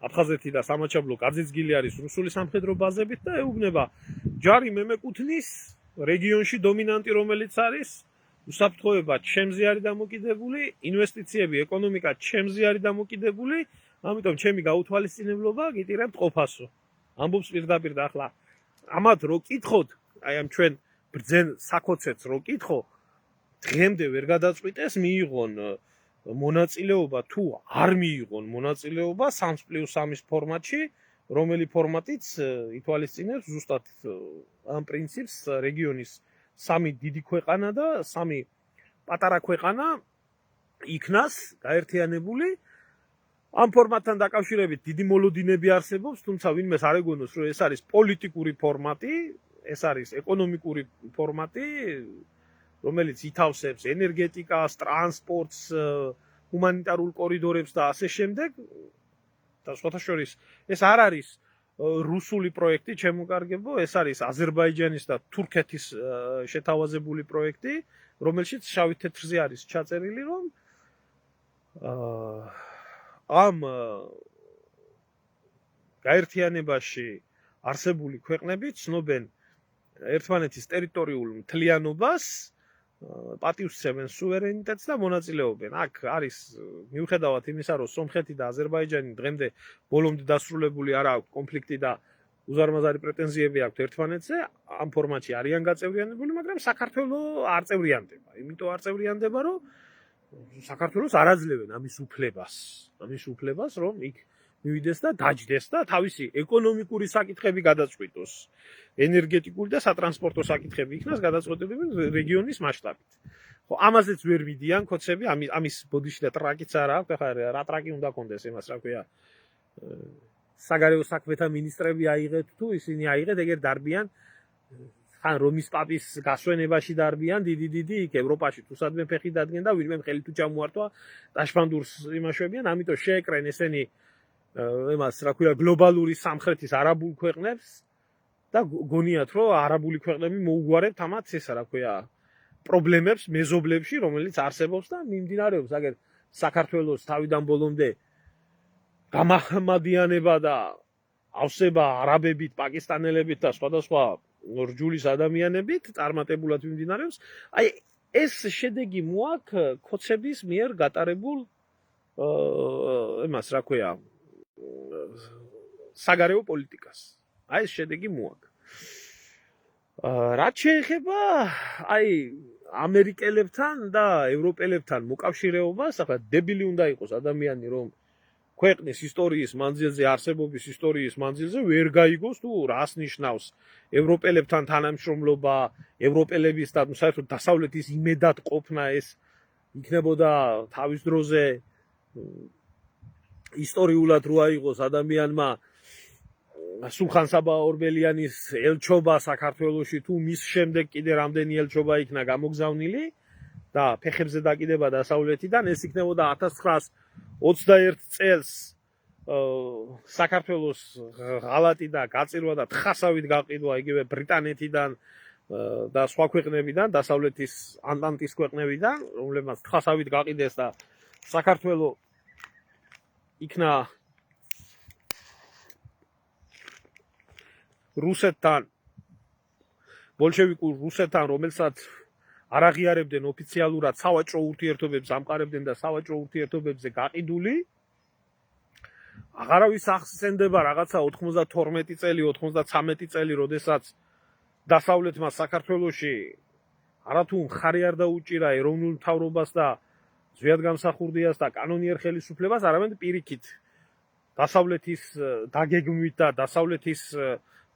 აფხაზეთი და სამაჩაბლო გაძეძგილი არის რუსული სამხედრო ბაზებით და ეუბნება ჯარი მემეკუთვნის რეგიონში დომინანტი რომელიც არის, უსაფრთხოება ჩემზე არის დამოკიდებული, ინვესტიციები, ეკონომიკა ჩემზე არის დამოკიდებული, ამიტომ ჩემი გაუთვალისწინებლობა გიტირებთ ყოფასო. ამბობს პირდაპირ და ახლა ამათ რო კითხოთ, აი ამ ჩვენ ბრძენ საქოცეთს რო კითხო, დღემდე ვერ გადაწყვიტეს მიიღონ მონაწილეობა თუ არ მიიღონ მონაწილეობა 3+3 ფორმატში, რომელი ფორმატიც ითვალისწინებს ზუსტად ამ პრინციპს რეგიონის 3 დიდი ქვეყანა და 3 პატარა ქვეყანა იქნას გაერთიანებული. ამ ფორმატთან დაკავშირებით დიდი მოლოდინები არსებობს, თუმცა ვინმეს არ ეგონოს, რომ ეს არის პოლიტიკური ფორმატი, ეს არის ეკონომიკური ფორმატი, რომელიც ითავსებს ენერგეტიკას, ტრანსპორტს, ჰუმანიტარულ კორიდორებს და ასე შემდეგ. და სხვათა შორის ეს არ არის რუსული პროექტი, ჩემო კარგებო, ეს არის აზერბაიჯანის და თურქეთის შეთავაზებული პროექტი, რომელშიც შავი თეთრზე არის ჩაწერილი, რომ ამ გაერთიანებაში არსებული ქვეყნები ცნობენ ერთმანეთის ტერიტორიულ მთლიანობას, პატივსცემენ სუვერენიტეტს და მონაწილეობენ. აქ არის მიუხედავად იმისა, რომ სომხეთი და აზერბაიჯანი დღემდე ბოლომდე დასრულებული არ აქვს კონფლიქტი და უზარმაზარი პრეტენზიები აქვს ერთმანეთზე, ამ ფორმატში არიან გაწევრიანებული, მაგრამ საქართველო არ წევრიანდება. იმიტომ არ წევრიანდება, რომ საქართველოს არ აძლევენ ამის უფლებას, რომ იქ მივიდეს და დაჯდეს და თავისი ეკონომიკური საკითხები გადაწყვიტოს. ენერგეტიკული და სატრანსპორტო საკითხები იქნას გადაწყვეტილები რეგიონის მასშტაბით. ხო, ამაზეც ვერ მიდიან ქოცები, ამის ბოდიში და ტრაკიც არ აქვს, ახლა რა ტრაკი უნდა კონდეს იმას, რა ქვია, საგარეო საქმეთა მინისტრები აიღეთ თუ ისინი აიღეთ, ეგერ დარბიან ხან რომის პაპის გასვენებაში დარბიან დიდი იქ ევროპაში თუ სადმე ფეხი დადგენ და ვინმე ხელი თუ ჩამოართვა ტაშფანდურს იმაშვებიან, ამიტომ შეეკრენ ესენი იმას, რა ქვია, გლობალური სამხრეთის არაბულ ქვეყნებს და გონიათ, რომ არაბული ქვეყნები მოუგვარებთ ამათ ესა, რა ქვია, პრობლემებს მეზობლებში, რომელიც არსებობს და მიმდინარეობს აგერ საქართველოს თავიდან ბოლომდე გამაჰმადიანება და ავსება არაბებით, პაკისტანელებით და სხვადასხვა რჯულის ადამიანებით წარმატებულად მიმდინარეობს. აი ეს შედეგი მოაქვს ქოცების მიერ გატარებულ იმას, რა ქვია, საგარეო პოლიტიკას. აი ეს შედეგი მოაქვს. რაც შეეხება აი ამერიკელებთან და ევროპელებთან მოკავშირეობას, ახლა დებილი უნდა იყოს ადამიანი, რომ ქვეყნის ისტორიის მანძილზე, არსებობის ისტორიის მანძილზე ვერ გაიგოს თუ რას ნიშნავს ევროპელებთან თანამშრომლობა, ევროპელების და საერთოდ დასავლეთის იმედად ყოფნა, ეს იქნებოდა თავის დროზე ისტორიულად რო აიღოს ადამიანმა სულხან-საბა ორბელიანის ელჩობა საქართველოში თუ მის შემდეგ კიდე რამდენი ელჩობა იქნა გამოგზავნილი და ფეხებზე დაკიდება დასავლეთიდან ეს იქნებოდა 1921 წელს საქართველოს ღალატი და გაწირვა და თხასავით გაყიდვა იგივე ბრიტანეთიდან და სხვა ქვეყნებიდან დასავლეთის ანტანტის ქვეყნებიდან რომლებმაც თხასავით გაყიდეს და საქართველო იქნა რუსეთთან ბოლშევიკურ რუსეთთან რომელსაც არ აღიარებდნენ ოფიციალურად სავაჭრო ურთიერთობებს ამყარებდნენ და სავაჭრო ურთიერთობებზე გაყიდული აღარავის ახსენდება რაღაცა 92 წელი 93 წელი როდესაც დასავლეთმა საქართველოში არათუ მხარი არ დაუჭირა ეროვნულ მთავრობას და ზვიადგამსახურდიას და კანონიერ ხელისუფლებას არამედ პირიქით დასავლეთის დაგეგმვით და დასავლეთის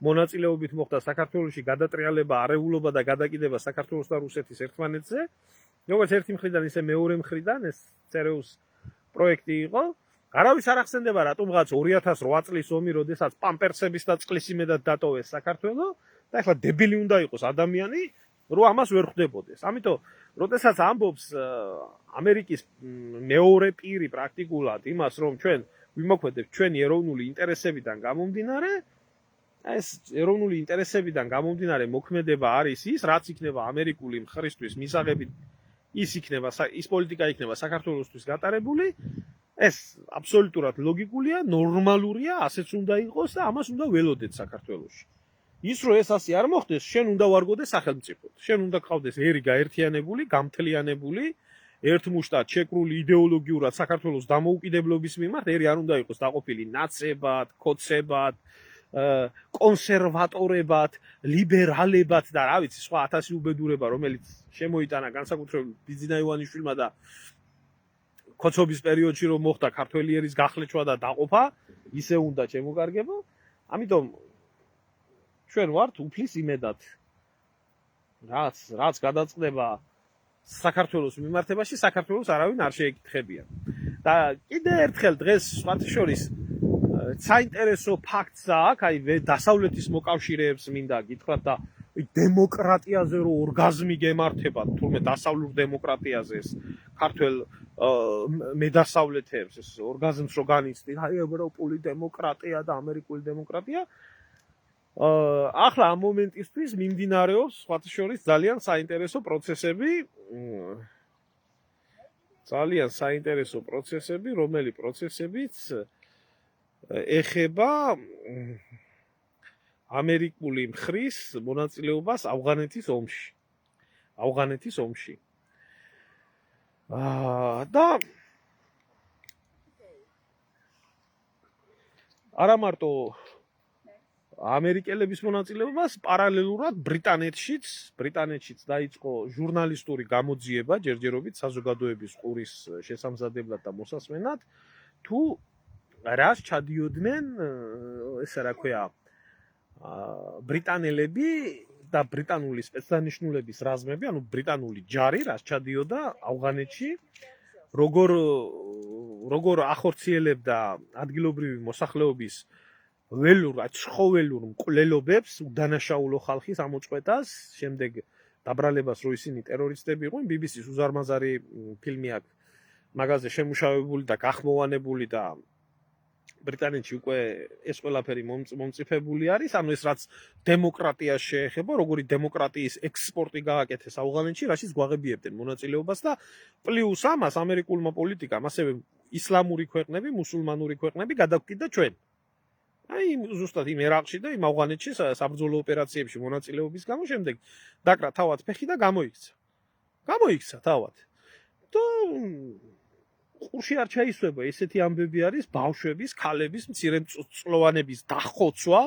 მონაწილეობით მოხდა საქართველოში გადატრიალება, არეულობა და გადაკიდება საქართველოს და რუსეთის ერთმანეთზე. როგორც ერთი მხრიდან, ისე მეორე მხრიდან ეს ЦРУ-ს პროექტი იყო. არავის არ ახსენდება, რატომღაც 2008 წლის ომი, როდესაც პამპერსების და წყლის იმედად დატოვეს საქართველო და ახლა დებილი უნდა იყოს ადამიანი, რომ ამას ვერ ხვდებოდეს. ამიტომ, როდესაც ამბობს ამერიკის მეორე პირი პრაქტიკულად იმას, რომ ჩვენ ვიმოქმედებთ ჩვენი ეროვნული ინტერესებიდან გამომდინარე, ეს ეროვნული ინტერესებიდან გამომდინარე მოქმედება არის ის, რაც იქნება ამერიკული მხრისთვის მისაღები ის პოლიტიკა იქნება საქართველოსთვის გატარებული, ეს აბსოლუტურად ლოგიკულია, ნორმალურია, ასეც უნდა იყოს და ამას უნდა ველოდეთ საქართველოში. ის რომ ეს ასე არ მოხდეს, შენ უნდა ვარგოდეს სახელმწიფოდ. შენ უნდა გყავდეს ერი გაერთიანებული, გამთლიანებული, ერთმუშტად შეკრული იდეოლოგიურად საქართველოს დამოუკიდებლობის მიმართ, ერი არ უნდა იყოს დაყოფილი ნაცებად, კოცებად, კონსერვატორებად, ლიბერალებად და რა ვიცი, სხვა 1000 უბედურება, რომელიც შემოიტანა განსაკუთრებით ბიძინა ივანიშვილმა და კოცობის პერიოდში რომ მოხდა ქართველიერის გახლეჩვა და დაყოფა, ისე უნდა შემოგარგება. ამიტომ ჩვენ ვართ უფლის იმედად. რაც გადაწყდება საქართველოს მიმართებაში, საქართველოს არავინ არ შეეკითხებიან. და კიდე ერთხელ დღეს სხვათა შორის საინტერესო ფაქტია აქ, აი დასავლეთის მოკავშირეებს მინდა გითხრათ და დემოკრატიაზე რო ორგაზმი გემართებათ, თურმე დასავლურ დემოკრატიაზე ეს ქართველ მედასავლეთებს ეს ორგაზმს რო განიცდით, აი ევროპული დემოკრატია და ამერიკული დემოკრატია. ახლა ამ მომენტისთვის მიმდინარეობს სხვათა შორის ძალიან საინტერესო პროცესები, რომელი პროცესებიც ეხება ამერიკული მხრის მონაწილეობას ავღანეთის ომში. და არა მარტო ამერიკელების მონაწილეობას, პარალელურად ბრიტანეთშიც დაიწყო ჟურნალისტური გამოძიება ჯერჯერობით საზოგადოების ყურის შესამზადებლად და მოსასმენად, თუ რას ჩადიოდნენ, ესე რა ქვია, ბრიტანელები და ბრიტანული სპეცდანიშნულების რაზმები, ანუ ბრიტანული ჯარი, რას ჩადიოდა ავღანეთში, როგორ ახორციელებდა ადგილობრივი მოსახლეობის ცხოველურ მკვლელობებს, უდანაშაულო ხალხის ამოწყვეტას, შემდეგ დაბრალებას, რომ ისინი ტერორისტები იყვნენ, BBC-ს უზარმაზარი ფილმი აქვს მაგაზე შემუშავებული და გახმოვანებული და ბრიტანეთში უკვე ეს ყველაფერი მომწიფებული არის, ანუ ეს რაც დემოკრატიას შეეხება, როგორი დემოკრატიის ექსპორტი გააკეთეს ავღანეთში, რაშიც გვაღებიებდნენ მონაწილეობას და პლუს ამას ამერიკულმა პოლიტიკამ, ასევე ისლამური ქვეყნები, მუსულმანური ქვეყნები გადაგვკიდა ჩვენ. აი ზუსტად იმ ერაყში და იმ ავღანეთში საბრძოლო ოპერაციებში მონაწილეობის გამო შემდეგ დაკრა თავად ფეხი და გამოიქცა თავად. და ყურში არ ჩაისვება ესეთი ამბები არის ბავშვების, ქალების, მცირეწლოვანების დახოცვა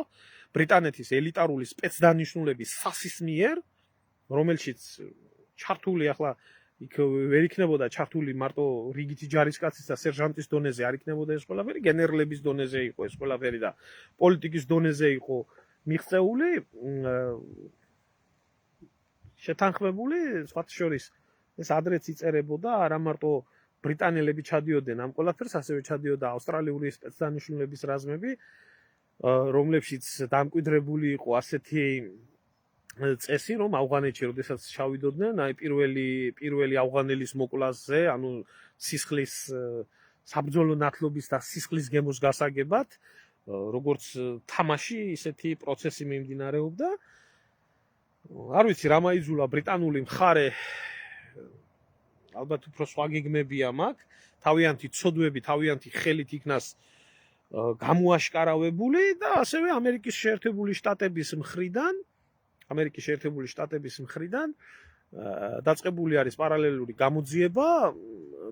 ბრიტანეთის ელიტარული სპეცდანიშნულების სასის მიერ, რომელშიც ჩართული ახლა იქ ვერ იქნებოდა ჩართული მარტო რიგითი ჯარისკაცის და სერჟანტის დონეზე არ იქნებოდა ეს ყველაფერი, გენერლების დონეზე იყო ეს ყველაფერი და პოლიტიკის დონეზე იყო მიღწეული, შეთანხმებული, სხვათა შორის ეს ადრეც იწერებოდა, არა მარტო ბრიტანელები ჩადიოდნენ ამ ყველაფერს, ასევე ჩადიოდა ავსტრალიური სპეცდანიშნულების რაზმები რომლებშიც დამკვიდრებული იყო ასეთი წესი, რომ ავღანეთში, როდესაც ჩავიდოდნენ, აი პირველი ავღანელის მოკლაზე, ანუ სისხლის საბრძოლო ნათლობის და სისხლის გემოს გასაგებად, როგორც თამაში, ისეთი პროცესი მიმდინარეობდა. არ ვიცი, რა მაიძულა ბრიტანული მხარე, ალბათ უფრო სხვა გეგმებია მაქვს, თავიანთი ცოდვები, თავიანთი ხელით იქნას გამოაშკარავებული და ასევე ამერიკის შეერთებული შტატების მხრიდან დაწყებული არის პარალელური გამოძიება,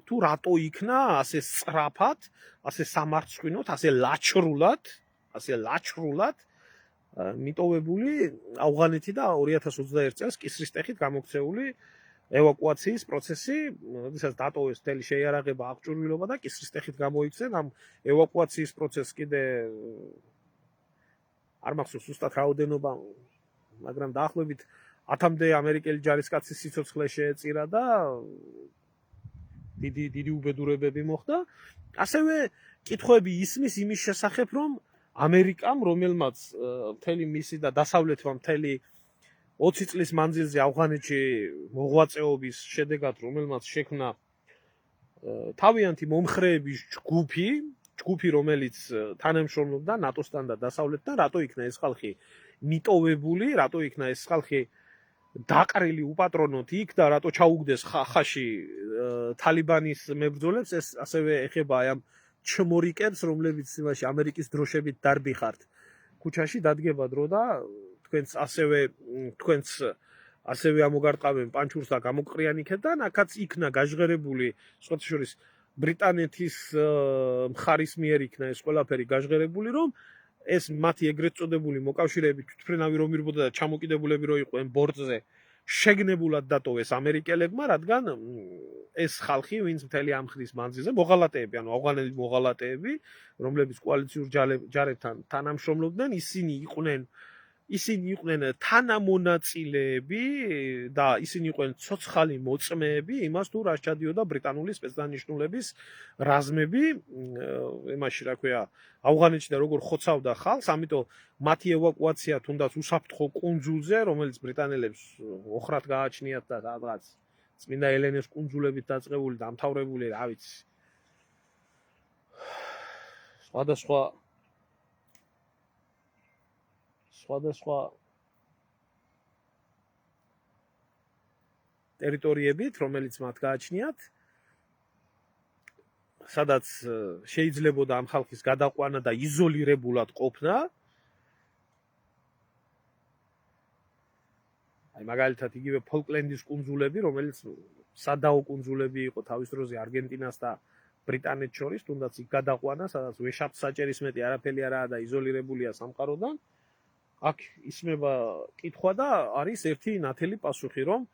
თუ რატო იქნა ასე სწრაფად, ასე სამარცხვინოდ, ასე ლაჩრულად მიტოვებული ავღანეთი და 2021 წელს კისრისტეხით გამოქცეული ევაკუაციის პროცესი, როდესაც დატოვეს მთელი შეიარაღება, აღჭურვილობა და კისრისტეხით გამოიქცნენ ამ ევაკუაციის პროცესს კიდე არ მახსოვს ზუსტად რაოდენობა, მაგრამ დაახლოებით 1000-მდე ამერიკელი ჯარისკაცის სიცოცხლე შეეწირა და დიდი უბედურებები მოხდა. ასევე კითხვები ისმის იმის შესახებ, რომ ამერიკამ, რომელმაც მთელი მისი და დასავლეთმა მთელი 20 წლის მანძილზე ავღანეთში მოღვაწეობის შედეგად, რომელმაც შექმნა თავიანთი მომხრეების ჯგუფი, რომელიც თანამშრომლობდა ნატოსთან და დასავლეთთან, რატო იქნა ეს ხალხი მიტოვებული, რატო იქნა ეს ხალხი დაყრილი უპატრონოთ იქ და რატო ჩაუგდეს ხახაში თალიბანის მებრძოლებს, ეს ასევე ეხება აი ამ ჩმორიკებს, რომლებიც იმაში ამერიკის დროშებით დარბიხართ. ქუჩაში დადგება დრო და თქვენც ასევე ამოგარტყავენ პანჩურს და გამოგყრიანიქებთან, აქაც იქნა გაჟღერებული, სხვათა შორის ბრიტანეთის მხარის მიერ იქნა ეს ყველაფერი გაჟღერებული, რომ ეს მათი ეგრეთ წოდებული მოკავშირეები თვითმფრინავი რომ ირბოდა და ჩამოკიდებულები რო იყვნენ ბორტზე, შეგნებულად დატოვეს ამერიკელებმა, რადგან ეს ხალხი, ვინც მთელი ამ ხნის მანძილზე მოღალატეები, ანუ ავღანელი მოღალატეები, რომლებიც კოალიციურ ჯარებთან თანამშრომლობდნენ, ისინი იყვნენ თანამონაწილეები და ისინი იყვნენ ცოცხალი მოწმეები იმას, თუ რა ჩადიოდა ბრიტანული სპეცდანიშნულების რაზმები იმაში, რა ქვია, ავღანეთში და როგორ ხოცავდა ხალხს, ამიტომ მათი ევაკუაცია თუნდაც უსაფრთხო კუნძულზე, რომელიც ბრიტანელებს ოხრად გააჩნიათ და რაღაც წმინდა ელენეს კუნძულებით დაწყებული, დამთავრებული, რა ვიცი. სხვადასხვა ტერიტორიებით, რომელიც მათ გააჩნიათ, სადაც შეიძლებოდა ამ ხალხის გადაყვანა და იზოლირებულად ყოფნა. აი მაგალითად იგივე ფოლკლენდის კუნძულები, რომელიც სადაო კუნძულები იყო თავის დროზე არგენტინას და ბრიტანეთს შორის, თუნდაც იქ გადაყვანა, სადაც ვეშაპს საჭერის მეტი არაფერი არაა და იზოლირებულია სამყაროდან. აქ ისმება კითხვა და არის ერთი ნათელი პასუხი, რომ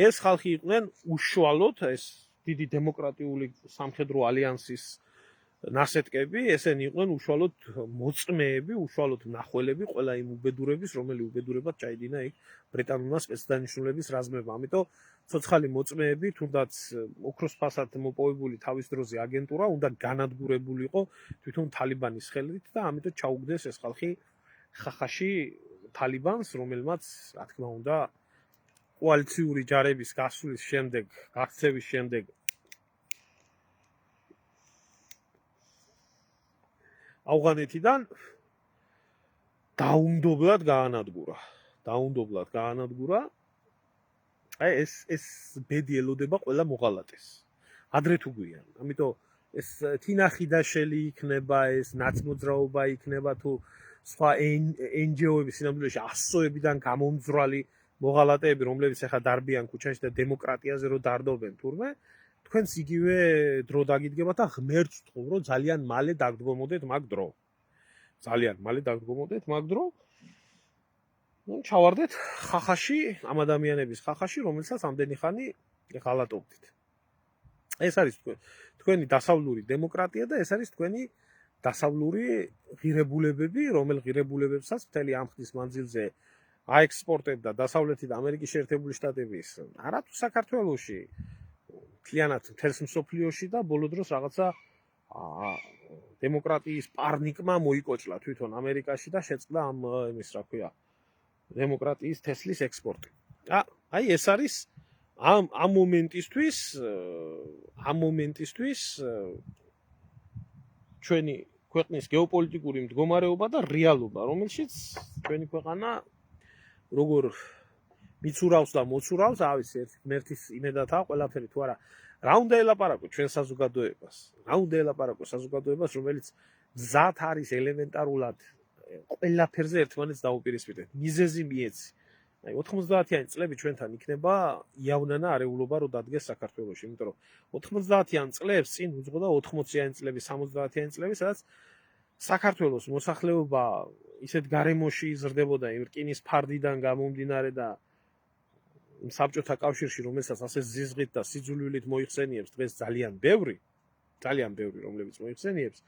ეს ხალხი იყვნენ უშუალოდ ეს დიდი დემოკრატიული სამხედრო ალიანსის ნასეტკები, ესენი იყვნენ უშუალოდ მოწმეები, უშუალოდ მნახველები ყველა იმ უბედურების, რომელი უბედურებად ჩაიდინა იქ ბრიტანულმა სპეცდანიშნულების რაზმებმა. ამიტომ ცოცხალი მოწმეები, თუნდაც ოქროს ფასად მოპოვებული თავის დროზე აგენტურა, უნდა განადგურებულიყო თვითონ თალიბანის ხელით და ამიტომ ჩაუგდეს ეს ხალხი ხახაში თალიბანს, რომელმაც, რა თქმა უნდა, კოალიციური ჯარების გასვლის შემდეგ, გაქცევის შემდეგ ავღანეთიდან დაუნდობლად გაანადგურა. აი ეს ბედი ელოდება ყველა მოღალატეს. ადრე თუ გვიან. ამიტომ ეს თინახიდაშელი იქნება, ეს ნაცმოძრაობა იქნება თუ სხვა NGO-ების სინამდვილეში ასოებიდან გამომძვრალი მოღალატეები, რომლებიც ახლა დარბიან ქუჩაში და დემოკრატიაზე რო დარდობენ თურმე, თქვენს იგივე დრო დაგიდგება და ღმერთს ვთხოვ, რომ ძალიან მალე დაგდგომოდეთ მაგ დრო. ნუ ჩავარდეთ ხახაში, ამ ადამიანების ხახაში, რომელსაც ამდენი ხანი ღალატობდით. ეს არის თქვენი დასავლური დემოკრატია და ეს არის თქვენი დასავლური ღირებულებები, რომელ ღირებულებებსაც მთელი ამ ხნის მანძილზე აექსპორტებდა დასავლეთი და ამერიკის შეერთებული შტატების, არა თუ საქართველოში, მთლიანად მთელს მსოფლიოში და ბოლო დროს რაღაცა დემოკრატიის პარნიკმა მოიკოჭლა თვითონ ამერიკაში და შეწყდა ამ იმის რა ქვია დემოკრატიის თესლის ექსპორტი. აი ეს არის ამ მომენტისთვის ჩვენი ქვეყნის გეოპოლიტიკური მდგომარეობა და რეალობა, რომელშიც ჩვენი ქვეყანა როგორ მიცურავს და მოცურავს, ღმერთის იმედათა ყველაფერი თუ არა. რა უნდა ელაპარაკო ჩვენ საზოგადოებას? რა უნდა ელაპარაკო საზოგადოებას, რომელიც მზად არის ელემენტარულად ყველაფერზე ერთმანეთს დაუპირისპირდეთ. მიზეზი მიეცი. აი 90-იანი წლები ჩვენთან იქნება იავნანა არეულობა რო დადგეს საქართველოში, იმიტომ რომ 90-იან წლებს წინ უძღოდა 80-იანი წლები, 70-იანი წლები, სადაც საქართველოს მოსახლეობა ისეთ გარემოში იზრდებოდა იმ რკინის ფარდიდან გამომდინარე და საბჭოთა კავშირში, რომელსაც ასე ზიზღით და სიძულვილით მოიხსენიებს დღეს ძალიან ბევრი, რომლებიც მოიხსენიებს,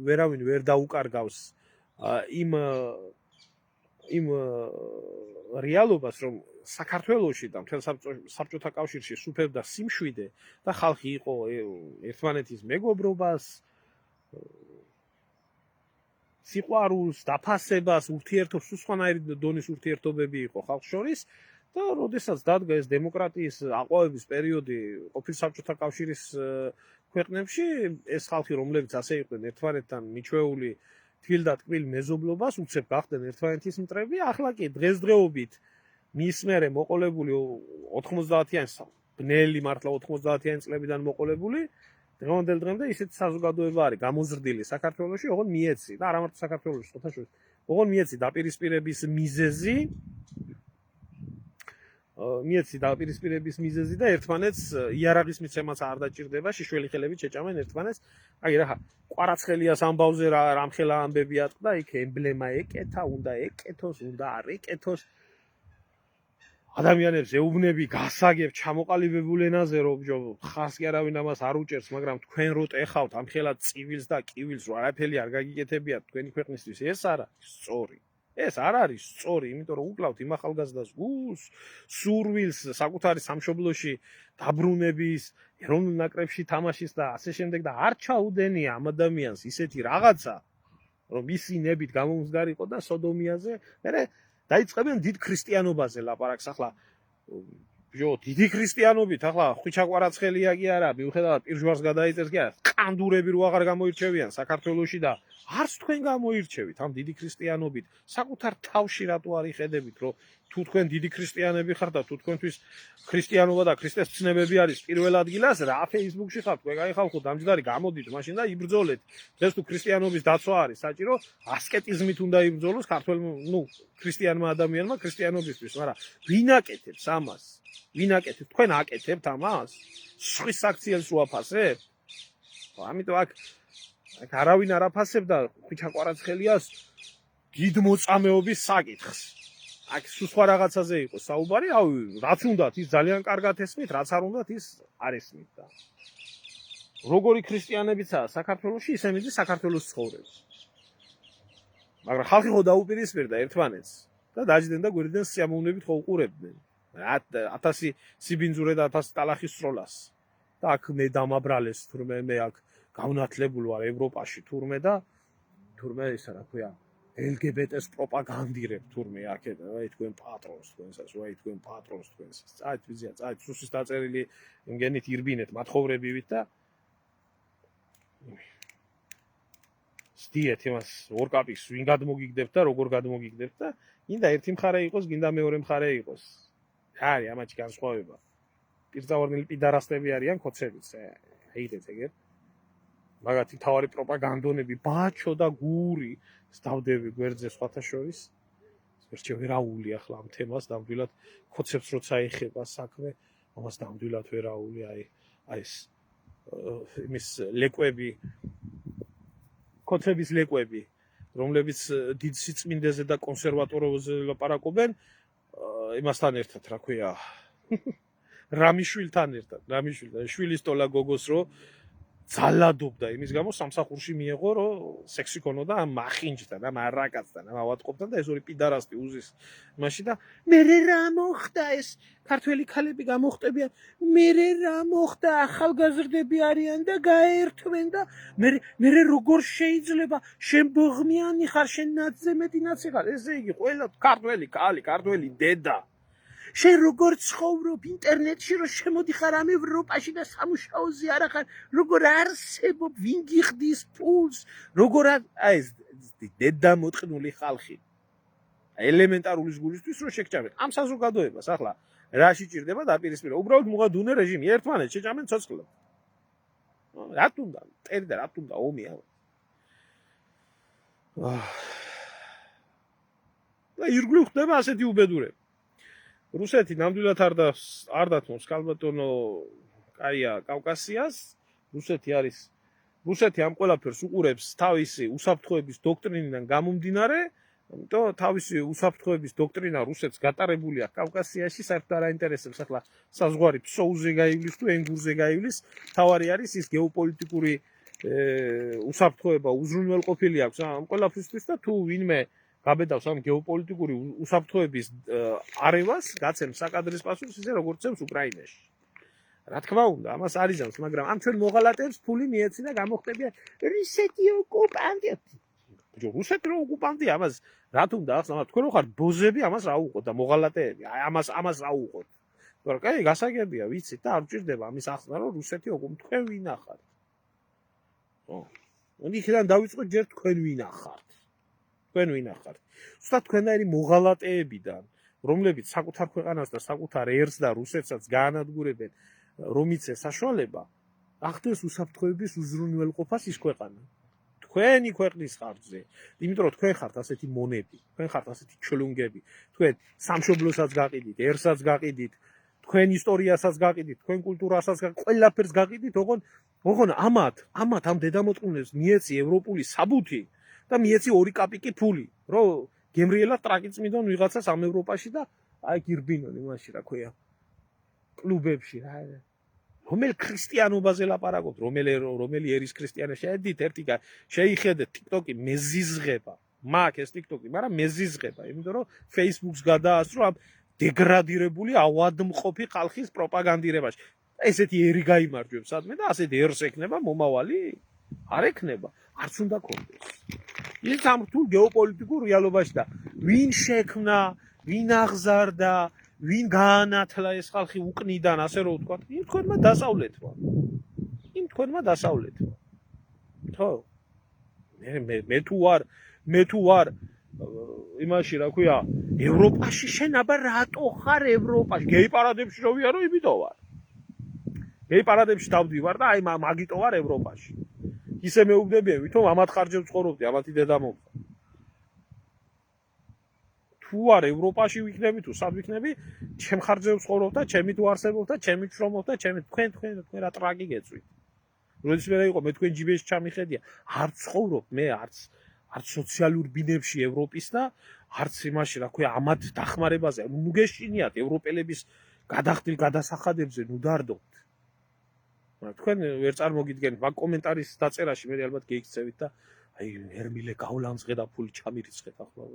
ვერავინ ვერ დაუკარგავს იმ რეალობას, რომ საქართველოში და მთელ საბჭოთა კავშირში სუფევდა სიმშვიდე და ხალხი იყო ერთმანეთის მეგობრობას, სიყვარულს, დაფასებას, ურთიერთობს, სხვანაირი დონის ურთიერთობები იყო ხალხს შორის და როდესაც დადგა ეს დემოკრატიის აყვავების პერიოდი ყოფილ საბჭოთა კავშირის ქვეყნებში, ეს ხალხი, რომლებიც ასე იყვნენ ერთმანეთთან მიჩვეული თბილ და ტკბილ მეზობლობას, უცებ გახდნენ ერთმანეთის მტრები, ახლა კი დღესდღეობით მის მერე მოყოლებული 90-იანი ბნელი მართლა 90-იანი წლებიდან მოყოლებული დღევანდელ დღემდე ისეთი საზოგადოება არის გამოზრდილი საქართველოში, ოღონ მიეცი და არა მარტო საქართველოში, ხოთაშორის, ოღონ მიეცი დაპირისპირების მიზეზი და ერთმანეთს იარაღის მიცემაც არ დაჭირდება, შიშველი ხელებით შეჭამენ ერთმანეთს. აი რა, კვარაცხელიას ამბავზე რამხელა ამბები ატყდა, იქ ემბლემა ეკეთა, უნდა ეკეთოს, უნდა არ ეკეთოს. ადამიანებს ეუბნები გასაგებ ჩამოყალიბებულ ენაზე, რომ ხარს კი არავინ ამას არ უჭერს, მაგრამ თქვენ რო ტეხავთ ამხელა წივილს და კივილს, რომ არაფერი არ გაგიკეთებიათ თქვენი ქვეყნისთვის, ეს არ არის სწორი. ეს არ არის სწორი, იმიტომ რომ უკლავთ იმ ახალგაზრდას გულს, სურვილს საკუთარი სამშობლოში დაბრუნების, ეროვნულ ნაკრებში თამაშის და ასე შემდეგ და არ ჩაუდენია ამ ადამიანს ისეთი რაღაცა, რომ მისი ნებით გამომსგარიყო და სოდომიაზე, მერე დაიწყებენ დიდ ქრისტიანობაზე ლაპარაკს. ახლა დიდი ქრისტიანობით, ახლა ხვიჩა კვარაცხელია კი არა, მიუხედავად პირჯვარს გადაიწერს კი არა, ყანდურები რო აღარ გამოირჩევიან საქართველოში და არც თქვენ გამოირჩევით ამ დიდი ქრისტიანობით, საკუთარ თავში რატო არ იხედებით, რომ თუ თქვენ დიდი ქრისტიანები ხართ და თუ თქვენთვის ქრისტიანობა და ქრისტეს ცნებები არის პირველ ადგილას, რა Facebook-ში ხართ, კაი ხალხო, დამჯდარი, გამოდით მაშინ და იბრძოლეთ. დღეს თუ ქრისტიანობის დაცვა არის საჭირო, ასკეტიზმით უნდა იბრძოლოს ქართველმა, ქრისტიანმა ადამიანმა ქრისტიანობისთვის, მაგრამ ვინ აკეთებს ამას? ვინ აკეთებს? თქვენ აკეთებთ ამას? სხვის საქციელს უაფასებთ? ამიტომ აქ არავინ არ აფასებდა ხვიჩა კვარაცხელიას დიდ მოწამეობის საკითხს. აქ სხვა რაღაცაზე იყო საუბარი, რაც უნდათ ის ძალიან კარგად ესმით, რაც არ უნდათ ის არ ესმით და როგორი ქრისტიანებიცაა საქართველოში, ისე მიდის საქართველოს ცხოვრება. მაგრამ ხალხი ხო დაუპირისპირდა ერთმანეთს და დაждდნენ და გვერდიდან სიამოვნებით ხო უყურებდნენ. 1000 სიბინძურე და 1000 ტალახის სროლას. და აქ მე დამაბრალეს თურმე მე აქ გავნათლებულ ვარ ევროპაში თურმე და თურმე ისა რა ქვია LGBT-ს პროპაგანდირებ თურმე აქეთ, აი თქვენ პატრონს თქვენსაც, აი თქვენ პატრონს თქვენსაც. წაით ვიზია, წაით სუსის დაწერილი იმგენით ირბინეთ მათხოვრებივით და სტიეთ იმას ორკაპის ვინ გადმოგიგდებთ და როგორ გადმოგიგდებთ და გინდა ერთი მხარე იყოს, გინდა მეორე მხარე იყოს. არის ამაჩი განსხვავება. პირდაპირ პიდარასტები არიან ქოცებიც. აიდეთ ეგერ. მაგათი თავარი პროპაგანდონები, ბაჩო და გური სდავდები გვერდზე სხვათა შორის. ვერჩე ვერაული ახლა ამ თემას დამბილად ქოცებს როცა ეხება საქმე, ამას დამბილად ვერაული, აი ეს იმის ლეკვები, ქოცების ლეკვები, რომლებიც დიდ სიწმინდეზე და კონსერვატორობაზე ლაპარაკობენ, იმასთან ერთად, რა ქვია, რამიშვილთან ერთად, შვილის ტოლა გოგოს რო ძალადობდა იმის გამო სამსახურში მიეღო რომ სექსი ქონოდა ამ მახინჯთან ამ არაკაცთან ამ ავატყოფთან და ეს ორი პიდარასტი უზის მაშინ და მე რა მოხდა ეს ქართველი ხალები გამოხტებიან მე რა მოხდა ახალგაზრდები არიან და გაერთვენ და მე როგორ შეიძლება შენ ბოღმიანი ხარ შენ ნაცზე მეტი ნაცი ხარ ესე იგი ყველა ქართველი კალი ქართველი დედა შენ როგორ ცხოვრობ ინტერნეტში რომ შემოდიხარ ამ ევროპაში და სამუშაოზე არა ხარ როგორ არსებობ ვინ გიხდის ფულს როგორ აი ეს დედა მოტყნული ხალხი ელემენტარული გულისთვის რომ შეგჭამეთ ამ საზოგადოებას ახლა რა შეჭirdება დაპირისპირება უბრალოდ მუღადუნე რეჟიმი ერთმანეთს შეჭამენ ცოცხლად რატუნდა მტერი და რატუნდა ომი და ირგვლივ ხდება ასეთი უბედურება რუსეთი ნამდვილად არ დათმობს ქალბატონო კაია კავკასიას რუსეთი ამ ყველაფერს უყურებს თავისი უსაფრთხოების დოქტრინიდან გამომდინარე ამიტომ თავისი უსაფრთხოების დოქტრინა რუსეთს გატარებული აქვს კავკასიაში საერთოდ არ აინტერესებს ახლა საზღვარი ფსოუზე გაივლის თუ ენგურზე გაივლის თავარი არის ის გეოპოლიტიკური უსაფრთხოება უზრუნველყოფილი აქვს ამ ყველაფრისთვის და თუ ვინმე გაბედავს ამ გეოპოლიტიკური უსაფრთხოების არევას გაცემს საკადრის პასუხს ისე როგორც ცემს უკრაინაში რა თქმა უნდა ამას არიზამს მაგრამ ამ ჩვენ მოღალატეებს ფული მიეცინა გამოხტებიან რუსეთი ოკუპანტია რუსეთი რო ოკუპანტია ამას რა თუნდა ახლა თქვენ რო ხართ ბოზები ამას რა უყოთ და მოღალატეები ამას რა უყოთ თორე კაი გასაგებია ვიცით და არ ჭირდება ამის ახსნა რომ რუსეთი თქვენ ვინ ახართ ხო იქიდან დავიწყოთ ჯერ თქვენ ვინ ახართ ზუსტად თქვენაირი მოღალატეებიდან რომლებიც საკუთარ ქვეყანას და საკუთარ ერს და რუსეთსაც გაანადგურებენ რომ იცეს საშუალება ახდენს უსაფრთხოების უზრუნველყოფას ის ქვეყანა თქვენი ქვეყნის ხარჯზე იმიტომ რომ თქვენ ხართ ასეთი მონები თქვენ ხართ ასეთი ჩლუნგები თქვენ სამშობლოსაც გაყიდით ერსაც გაყიდით თქვენ ისტორიასაც გაყიდით თქვენ კულტურასაც ყველაფერს გაყიდით ოღონ ამათ ამ დედამოწყუნეს მიეცი ევროპული საბუთი და მიეცი 2 კაპიკი ფული რომ გემრიელად ტრაკი წმიდონ ვიღაცას ამ ევროპაში და აი გირბინონ იმაში რა ქვია კლუბებში რა რომელ ქრისტიანობაზე ლაპარაკობთ რომელი ერის ქრისტიანა შეედით ერთი შეიხედეთ TikTok-ი მეზიზღება მაგ ეს TikTok-ი მაგრამ მეზიზღება იმიტომ რომ Facebook-ს გადაასწრო ამ დეგრადირებული ავადმყოფი ხალხის პროპაგანდირებაში ესეთი ერი გაიმარჯვებს სადმე და ასეთი ერს ექნება მომავალი არ ექნება არც უნდა კონდეს ის ამ რთულ გეოპოლიტიკურ რეალობაში და ვინ შექმნა ვინ აღზარდა ვინ გაანათლა ეს ხალხი უკნიდან ასე რომ ვთქვა იმ თქვენმა დასავლეთმა ხო მე თუ ვარ იმაში რა ქვია ევროპაში შენ აბა რატო ხარ ევროპაში გეი პარადებში რო ვიარო იმითო ვარ გეი პარადებში დავდივარ და აი მაგიტო ვარ ევროპაში ისე მეუბნებიან ვითომ ამათ ხარჯებს ცხოვრობდი ამათი დედამოყვა თუ არ ევროპაში ვიქნები თუ სად ვიქნები ჩემ ხარჯებს ცხოვრობ და ჩემი თუ არსებობ და ჩემი შრომობ და ჩემი თქვენ რა ტრაკი გეწვით როდესაც მე იყო მე თქვენ ჯიბეში ჩამიხედია არ ცხოვრობ მე არც სოციალურ ბინებში ევროპის და არც იმაში რა ქვია ამათ დახმარებაზე ნუ გეშინიათ ევროპელების გადახდილ გადასახადებზე ნუ დარდობთ თქვენ ვერ წარმოგიდგენთ მაგ კომენტარის დაწერაში მე ალბათ გეიქცევით და აი ერმილე გავლანძღე და ფული ჩამირიცხეთ ახლა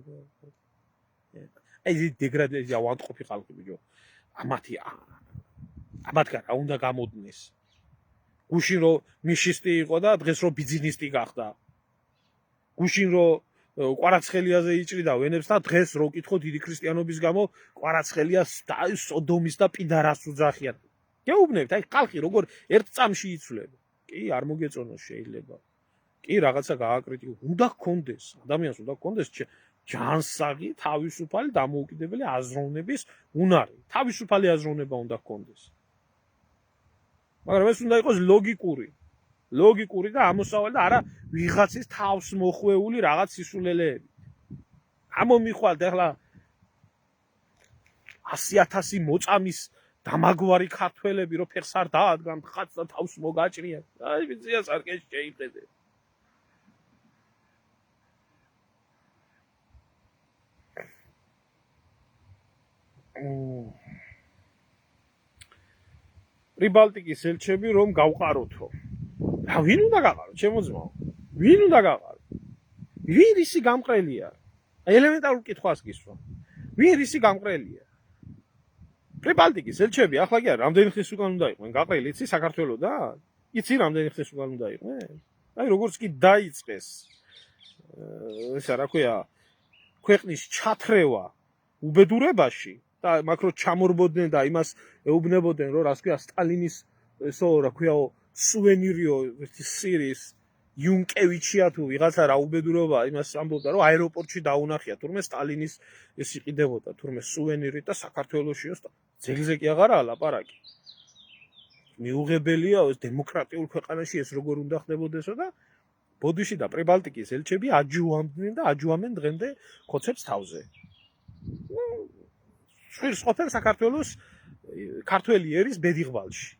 აი ეს დეგრადაცია ვანტყოფი ხალხი ბიჭო ამათგან რა უნდა გამოდნეს გუშინ რომ მიშისტი იყო და დღეს რომ ბიზნესისტი გახდა გუშინ რომ კვარაცხელიაზე იჭრიდა ვენებს და დღეს რო კითხო დიდი ქრისტიანობის გამო კვარაცხელიას და სოდომის და პიდარას უძახიან გეუბნებთ აი ხალხი როგორ ერთ წამში იცვლება კი არ მოგეწონოს შეიძლება კი რაღაცა გააკრიტიკოს უნდა გქონდეს ადამიანს უნდა გქონდეს ჯანსაღი თავისუფალი დამოუკიდებელი აზროვნების უნარი თავისუფალი აზროვნება უნდა გქონდეს მაგრამ ეს უნდა იყოს ლოგიკური და ამოსავალი და არა ვიღაცის თავს მოხვეული რაღაც სისულელეები გამომიხვალთ ახლა 100,000 მოწამის დამაგვარი ქართველები რო ფეხს არ დაადგან ხაც და თავს მოგაჭრიან აი ვიციას არ შეიხედე პრიბალტიკის ელჩები რომ გავყაროთო ვინ უნდა გაყარო, ჩემო ძმაო? ვინ უნდა გაყარო? ვინ ისი გამყრელია? ელემენტარულ კითხვას გისვა. ვინ ისი გამყრელია? პრიბალტიკის ელჩები ახლა კი არა, რამდენი ხნის უკან უნდა იყვნენ გაყრელი, იცი საქართველოდან? იცი რამდენი ხნის უკან უნდა იყვნენ? აი როგორც კი დაიწყეს ესა რა ქვია, ქვეყნის ჩათრევა უბედურებაში და მაკრო ჩამორბოდნენ და იმას ეუბნებოდნენ, რომ რას ქვია სტალინის ესო რა ქვია სუვენირიო ერთი სირის იუნკევიჩია თუ ვიღაცა რა უბედურობა იმას ამბობდა, რომ აეროპორტში დაუნახია თურმე სტალინის ეს იყიდებოდა თურმე სუვენირი და საქართველოსიო ძეგლზე კი აღარაა ლაპარაკი. მიუღებელია ეს დემოკრატიულ ქვეყანაში ეს როგორ უნდა ხდებოდესო და ბოდიში და პრიბალტიკის ელჩები აჯუამდნენ და აჯუამენ დღემდე ხოცებს თავზე. სულს ყოფენ საქართველოს ქართველი ერის ბედიღვალში.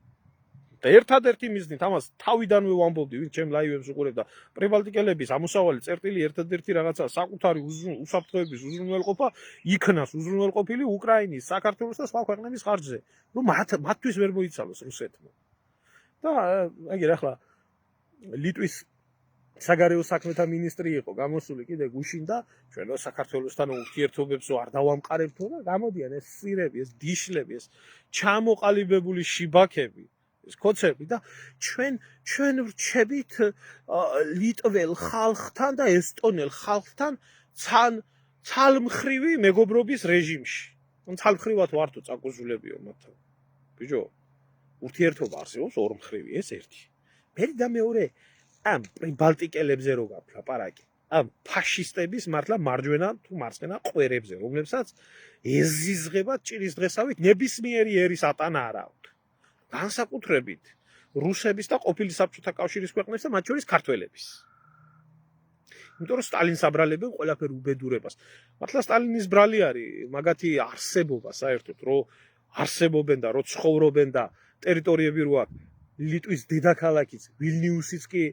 და ერთადერთი მიზნით ამას თავიდანვე ვამბობდი, ვინც ჩემ ლაივებს უყურებ და პრიბალტიკელების ამოსავალი წერტილი ერთადერთი რაღაცა საკუთარი უსაფრთხოების უზრუნველყოფა იქნას უზრუნველყოფილი უკრაინის, საქართველოს და სხვა ქვეყნების ხარჯზე, რომ მათთვის ვერ მოიცალოს რუსეთმა. და აგერ ახლა ლიტვის საგარეო საქმეთა მინისტრი იყო გამოსული კიდე გუშინ და ჩვენო საქართველოსთან ურთიერთობებს არ დავამყარებთო და გამოდიან ეს სირები, ეს დიშლები, ეს ჩამოყალიბებული შიბაქები, ეს კოცები და ჩვენ ვრჩებით ლიტվել ხალხთან და ესტონელ ხალხთან ცალმხრივი მეგობრობის რეჟიმში. ან ცალმხრივად ვართო წაკუზულებიო მათთან. ბიჭო, ურთიერთობა არსებობს ორმხრივი, ეს ერთი. მერი და მეორე ამ პრიბალტიკელებზე რო გაფლაპარაკი. ამ ფაშისტების მართლა მარჯვენა თუ მარცხენა ყვერებზე, რომლებსაც ეზიზღება ჭირის დღესავით ნებისმიერი ერის ატანა არ აქვს. განსაკუთრებით რუსების და ყოფილი საბჭოთა კავშირის ქვეყნების და მათ შორის ქართველების. იმიტომ რომ სტალინს აბრალებენ ყველაფერ უბედურებას. მართლა სტალინის ბრალი არის მაგათი არსებობა საერთოდ, რომ არსებობენ და რომ ცხოვრობენ და ტერიტორიები რო აქვს. ლიტვის დედაქალაქიც, ვილნიუსიც კი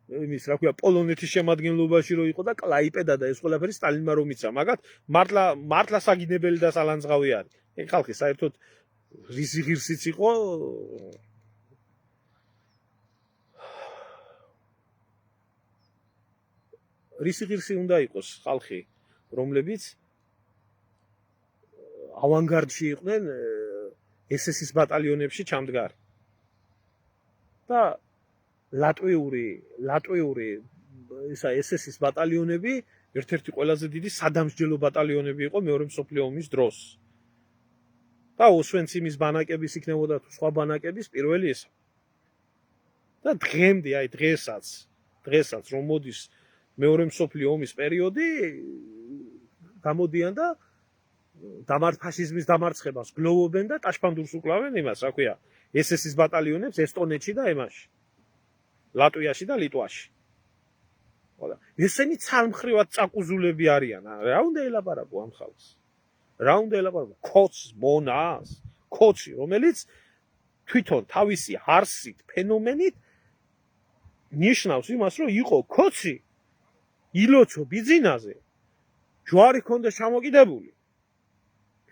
იმის რა ქვია პოლონეთის შემადგენლობაში რო იყო და კლაიპედა და ეს ყველაფერი სტალინმა რომ მიცა, მაგათ მართლა საგინებელი და სალანძღავი არის. ეგ ხალხი საერთოდ რისი ღირსიც იყო რისი ღირსი უნდა იყოს ხალხი, რომლებიც ავანგარდში იყვნენ SS-ის ბატალიონებში ჩამდგარ. და ლატვიური ისა SS-ის ბატალიონები ერთ-ერთი ყველაზე დიდი სადამსჯელო ბატალიონები იყო მეორე მსოფლიო ომის დროს. და ოსვენციმის ბანაკების იქნებოდა თუ სხვა ბანაკების პირველი ეს. და დღემდე, აი დღესაც რომ მოდის მეორე მსოფლიო ომის პერიოდი გამოდიან და ფაშიზმის დამარცხებას გლოვობენ და ტაშპანდურს უკლავენ იმას, რა ქვია, SS-ის ბატალიონებს ესტონეთში და ემაში. ლატვიაში და ლიტვაში. ხოდა, ესენი ცალმხრივად წაკუზულები არიან. რა უნდა ელაპარაკო ამ ხალხს? რა უნდა ელაპარაკო? მონას, კოცი, რომელიც თვითონ თავისი არსით, ფენომენით ნიშნავს იმას, რომ იყო კოცი, ილოცო ბიძინაზე, ჯვარი ქონდა ჩამოკიდებული.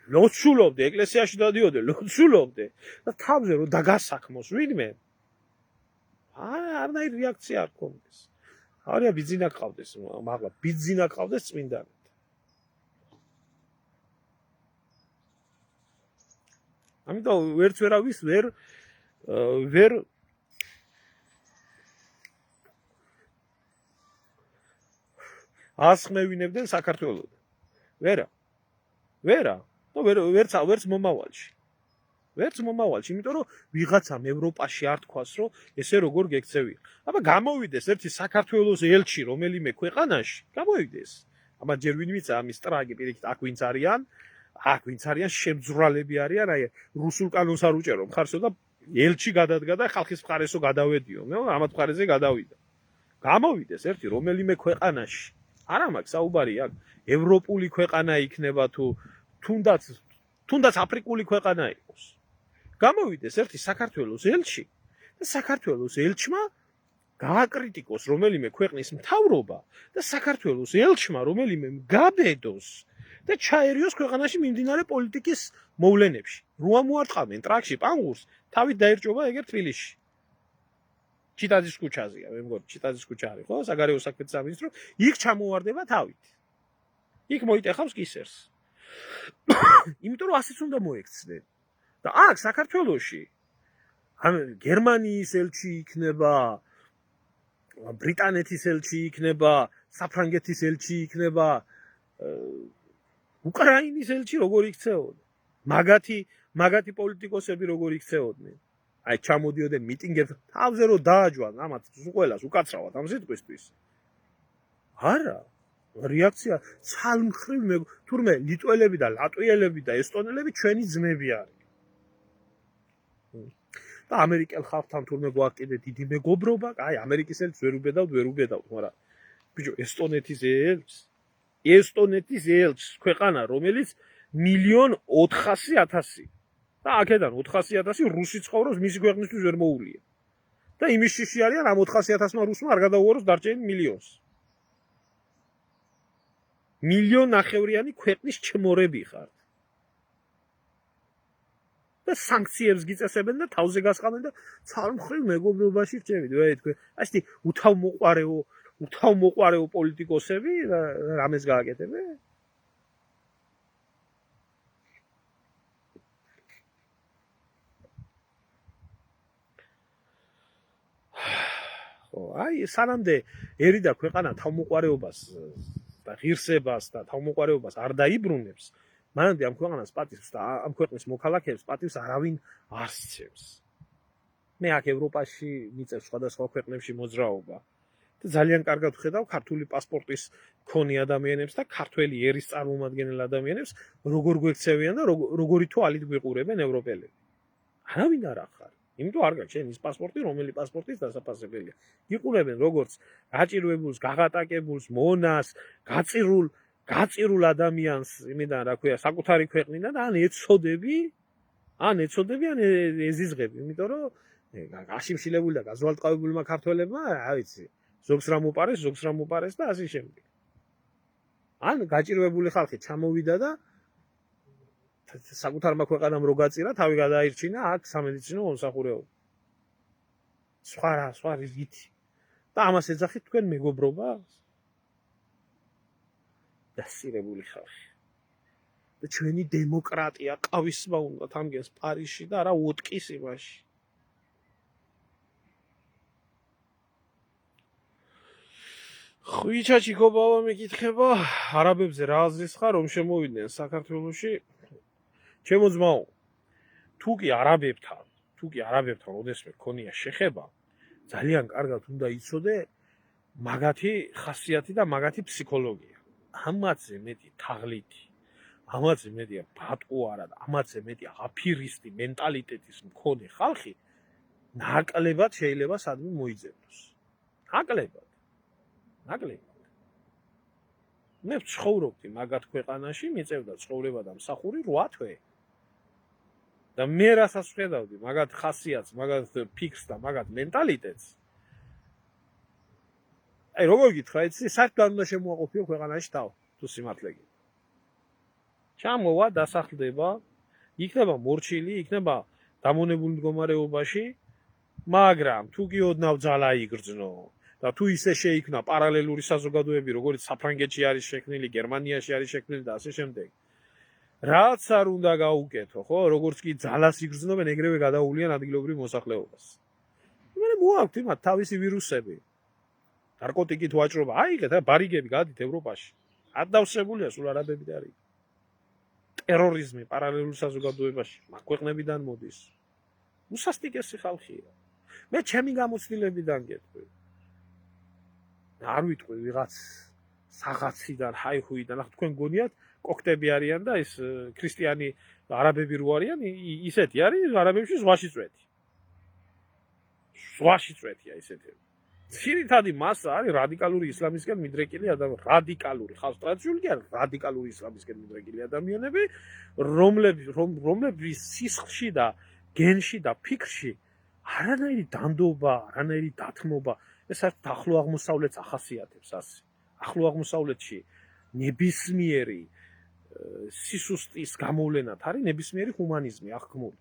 ლოცულობდე, ეკლესიაში დადიოდე, ლოცულობდე და თავზე რომ დაგასაქმოს ვინმე. არნაირი რეაქცია არ ქონდეს. არია ბიძინა ყავდეს, მაგრამ ბიძინა ყავდეს წმინდანად. ამიტომ ვერც ვერავის ვერ ასხმევინებდნენ საქართველოს. ვერა. და ვერც მომავალში. იმიტომ რომ ვიღაცამ ევროპაში არ თქვას, რომ ესე როგორ გექცევია. აბა გამოვიდეს ერთი საქართველოს ელჩი რომელიმე ქვეყანაში, გამოვიდეს. აბა ჯერ ვინ ვიცა ამის ტრაგი პირიქით აქ ვინც არიან შემძვრალები არიან, აი რუსულ კანონს არ უჭერო მხარსო და ელჩი გადადგა და ხალხის მხარესო გადავედიო. მე ამათ მხარეზე გადავიდა. გამოვიდეს ერთი რომელიმე ქვეყანაში. არა მაქვს საუბარი აქ ევროპული ქვეყანა იქნება თუ თუნდაც აფრიკული ქვეყანა იყოს. გამოვიდეს ერთი საქართველოს ელჩი და საქართველოს ელჩმა გააკრიტიკოს რომელიმე ქვეყნის მთავრობა და საქართველოს ელჩმა რომელიმე გაბედოს და ჩაერიოს ქვეყანაში მიმდინარე პოლიტიკის მოვლენებში. რო ამოარტყამენ ტრაქში პანგურს, თავით დაერჭობა ეგერ თბილისში. ჩიტაძის ქუჩაზეა, მე მგონი, ჩიტაძის ქუჩა არის, ხო? საგარეო საქმეთა სამინისტრო, იქ ჩამოვარდება თავით. იქ მოიტეხავს კისერს. იმიტომ რომ ასეც უნდა მოექცნენ. და აქ საქართველოში გერმანიის ელჩი იქნება, ბრიტანეთის ელჩი იქნება, საფრანგეთის ელჩი იქნება, უკრაინის ელჩი როგორ იქცეოდა? მაგათი პოლიტიკოსები როგორ იქცეოდნენ? აი ჩამოდიოდნენ მიტინგებზე, თავზე რომ დააჯვან ამათ ყველას უკაცრავად ამ სიტყვისთვის. არა, რეაქცია ცალმხრივ თურმე ლიტველები და ლატვიელები და ესტონელები ჩვენი ძმები არის. და ამერიკელ ხალხთან თურმე გვაქვს კიდე დიდი მეგობრობა, აი ამერიკის ელჩს ვერ უბედავთ, მაგრამ ბიჭო, ესტონეთის ელჩს ქვეყანა, რომელიც 1,400,000 და აქედან 400,000 რუსი ცხოვრობს, მისი ქვეყნისთვის ვერ მოუვლია. და იმის შიში არიან ამ 400,000-მა რუსმა არ გადაუღაროს დარჩენილ მილიონს. 1,500,000 ქვეყნის ჩმორები ხართ. და სანქციებს გიწესებენ და თავზე გასყამენ და ცალმხრივ მეგობრობაში რჩებით. თქვენ ასეთი უთავმოყარეო პოლიტიკოსები რამეს გააკეთებენ? აი სანამდე ერიდა ქვეყანა თავმოყარეობას და ღირსებას და თავმოყარეობას არ დაიბრუნებს, მანამდე ამ ქვეყანას პატივს და ამ ქვეყნის მოქალაქეებს პატივს არავინ არ სცემს. მე აქ ევროპაში მიწევს სხვადასხვა ქვეყნებში მოძრაობა და ძალიან კარგად ვხედავ ქართული პასპორტის მქონე ადამიანებს და ქართველი ერის წარმომადგენელ ადამიანებს როგორ გვექცევიან და როგორი თვალით გვიყურებენ ევროპელები. არავინ არ ახარ. იმიტომ არ გაჩენ ის პასპორტი, რომელი პასპორტის დასაფასებელია. იყურებენ როგორც გაჭირვებულს, გაღატაკებულს, მონას, გაწირულ ადამიანს, იმიდან რა ქვია, საკუთარი ქვეყნიდან ან ეცოდები, ან ეზიზღები, იმიტომ რომ გაშიმშილებული და გაზვალტყავებულმა ქართველებმა, რა ვიცი, ზოგს რა მოპარეს და ასე შემდეგ. ან გაჭირვებული ხალხი ჩამოვიდა და საკუთარმა ქვეყანამ რო გაწირა, თავი გადაირჩინა აქ სამედიცინო მომსახურეობა. სხვა რიგითი. და ამას ეძახით თქვენ მეგობრობას? დასირებული ხალხი. და ჩვენი დემოკრატია ყავისმა უნდა თამგეს პარიზში და არა ოტკის იმაში. ხვიჩაჩი ქობავა მეკითხება, არაბებზე რა აზრის ხარ, რომ შემოვიდნენ საქართველოში? ჩემო ძმაო, თუ კი არაბებთან, როდესმე გქონია შეხება, ძალიან კარგად უნდა იცოდე მაგათი ხასიათი და მაგათი ფსიქოლოგია. ამაზე მეტი თაღლითი, ამაზე მეტი ბატყუარა და ამაზე მეტი აფირისტი მენტალიტეტის მქონე ხალხი ნაკლებად შეიძლება სადმე მოიძებნოს. ნაკლებად. მე ვცხოვრობდი მაგათ ქვეყანაში, მიწევდა ცხოვრება და მსახური 8 თვე. და მე რასაც ვხედავდი, მაგათ ხასიათს, მაგათ ფიქრს და მაგათ მენტალიტეტს. აი როგორ გითხრა, იცი, საერთოდ უნდა შემოაყოფიო ქვეყანაში თავ, თუ სიმართლე გითხრა. ჩამოვა, დასახლდება, იქნება მორჩილი, იქნება დამონებული მდგომარეობაში, მაგრამ თუ კი ოდნავ ძალა იგრძნო და თუ ისე შეიქმნა პარალელური საზოგადოებები, როგორც საფრანგეთში არის შექმნილი, გერმანიაში არის შექმნილი და ასე შემდეგ. რაც არ უნდა გაუკეთო, ხო? როგორც კი ძალას იგრძნობენ, ეგრევე გადაუვლიან ადგილობრივ მოსახლეობას. მე მოაქვთ იმათ თავისი ვირუსები. ნარკოტიკით ვაჭრობა, აიღეთ, ბარიგები გადით ევროპაში. ადავსებულია სულ არაბები და არის. ტერორიზმი პარალელურ საზოგადოებაში, მაგ ქვეყნებიდან მოდის. უსასტიკესი ხალხია. მე ჩემი გამოცდილებიდან გეტყვი. არ ვიტყვი ვიღაც საღაციდან, ჰაიხუიდან, ახლა თქვენ გონიათ კოქტები არიან და ეს ქრისტიანი არაბები რო არიან, ისეთი არის არაბებში ზღვაში წვეთია ისეთი. ძირითადი მასა არის რადიკალური ისლამისკენ მიდრეკილი ადამიანები, რადიკალური, ხალხ ტრადიციული კი არა, რადიკალური ისლამისკენ მიდრეკილი ადამიანები, რომლებიც სისხლში და გენში და ფიქრში არანაირი დანდობა, არანაირი დათმობა, ეს საერთოდ ახლო აღმოსავლეთს ახასიათებს ასე. ახლო აღმოსავლეთში ნებისმიერი სისუსტის გამოვლენად არის ნებისმიერი ჰუმანიზმი აღქმული.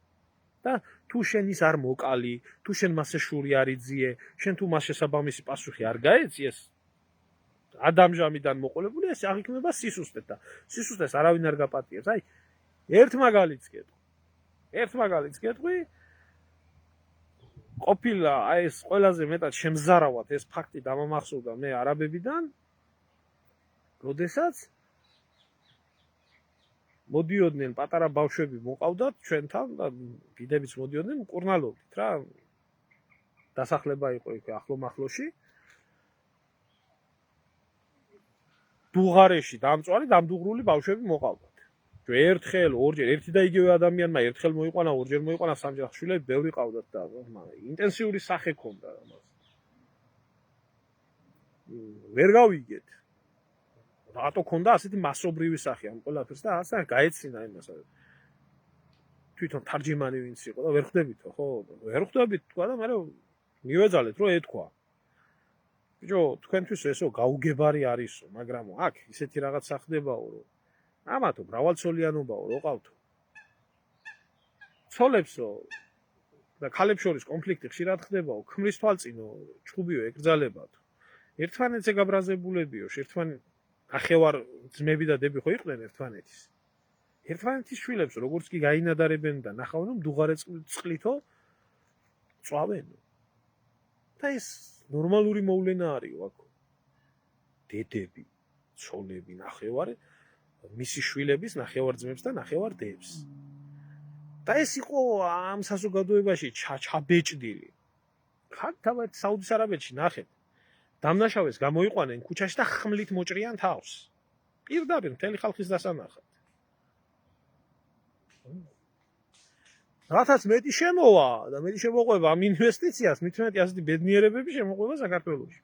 და თუ შენ ის არ მოკალი, თუ შენ მასე შური არ იძიე, შენ თუ მას შესაბამისი პასუხი არ გაეცი, ეს ადამჟამიდან მოყოლებული, ეს აღიქმება სისუსტეთ და სისუსტეს არავინ არ გაპატიებს. აი, ერთ მაგალითს გეტყვი, ყოფილა აი ეს ყველაზე მეტად შემზარავად ეს ფაქტი დამამახსოვრდა მე არაბებიდან, როდესაც მოდიოდნენ პატარა ბავშვები მოყავდათ ჩვენთან და დიდებიც მოდიოდნენ მკურნალობით რა. დასახლება იყო იქ ახლო-მახლოში. დუღარეში დამწვარი დამდუღრული ბავშვები მოყავდათ. ერთხელ, ორჯერ, ერთი და იგივე ადამიანმა ერთხელ მოიყვანა, ორჯერ მოიყვანა, სამჯერ ხშვილები ბევრი ყავდათ და ინტენსიური სახე ჰქონდა ამას. ვერ გავიგეთ. რატო ქონდა ასეთი მასობრივი სახე ამ ყველაფერს და ასა გაეცინა იმას. თვითონ თარჯიმანი ვინც იყო და ვერ ხვდებითო, ხო? ვერ ხვდებით თქვა და მაგრამ მივეძალეთ რომ ეთქვა. ბიჭო, თქვენთვის ესო გაუგებარი არისო, მაგრამ აქ ისეთი რაღაცა ხდებაო, რომ ამათო მრავალცოლიანობაო, რო ყავთო. ცოლებსო და ქალებს შორის კონფლიქტი ხშირად ხდებაო, ქმრის თვალწინო, ჭუბიო ეკრძალებათო. ერთმანეთზე გაბრაზებულებიო, ერთმანეთ ახევარ ძმები და დები ხო იყვნენ ერთმანეთის. ერთმანეთის შვილებს როგორც კი გაინადარებენ და ნახავენ რომ დუღარე წყლითო წვავენო. და ეს ნორმალური მოვლენა არისო აქ. დედები, ცოლები, ნახევარი მისი შვილების ნახევარ ძმებს და ნახევარ დებს. და ეს იყო ამ საზოგადოებაში ჩაბეჭდილი. ხან თავად საუდის არაბეთში ნახეთ. დამნაშავეს გამოიყვანენ ქუჩაში და ხმლით მოჭრიან თავს. პირდაპირ მთელი ხალხის დასანახად. რათაც მეტი შემოვა და მეტი შემოყვება ამ ინვესტიციას, მით უმეტე ასეთი ბედნიერებები შემოყვება საქართველოში.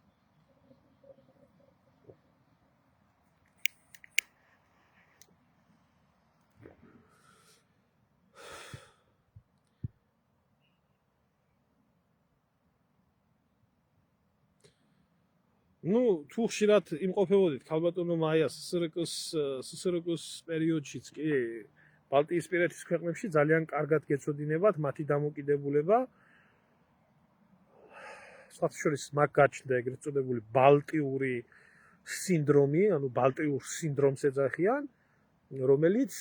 Ну, თუ ხშირად იმყოფებოდით ქალბატონო მაიას SSRK-ს პერიოდშიც კი ბალტიისპირეთის ქვეყნებში ძალიან კარგად გეცოდინებათ მათი დამოკიდებულება. სხვათა შორის მაგ გაჩნდა ეგრეთ წოდებული ბალტიური სინდრომი, ანუ ბალტიურ სინდრომს ეძახიან, რომელიც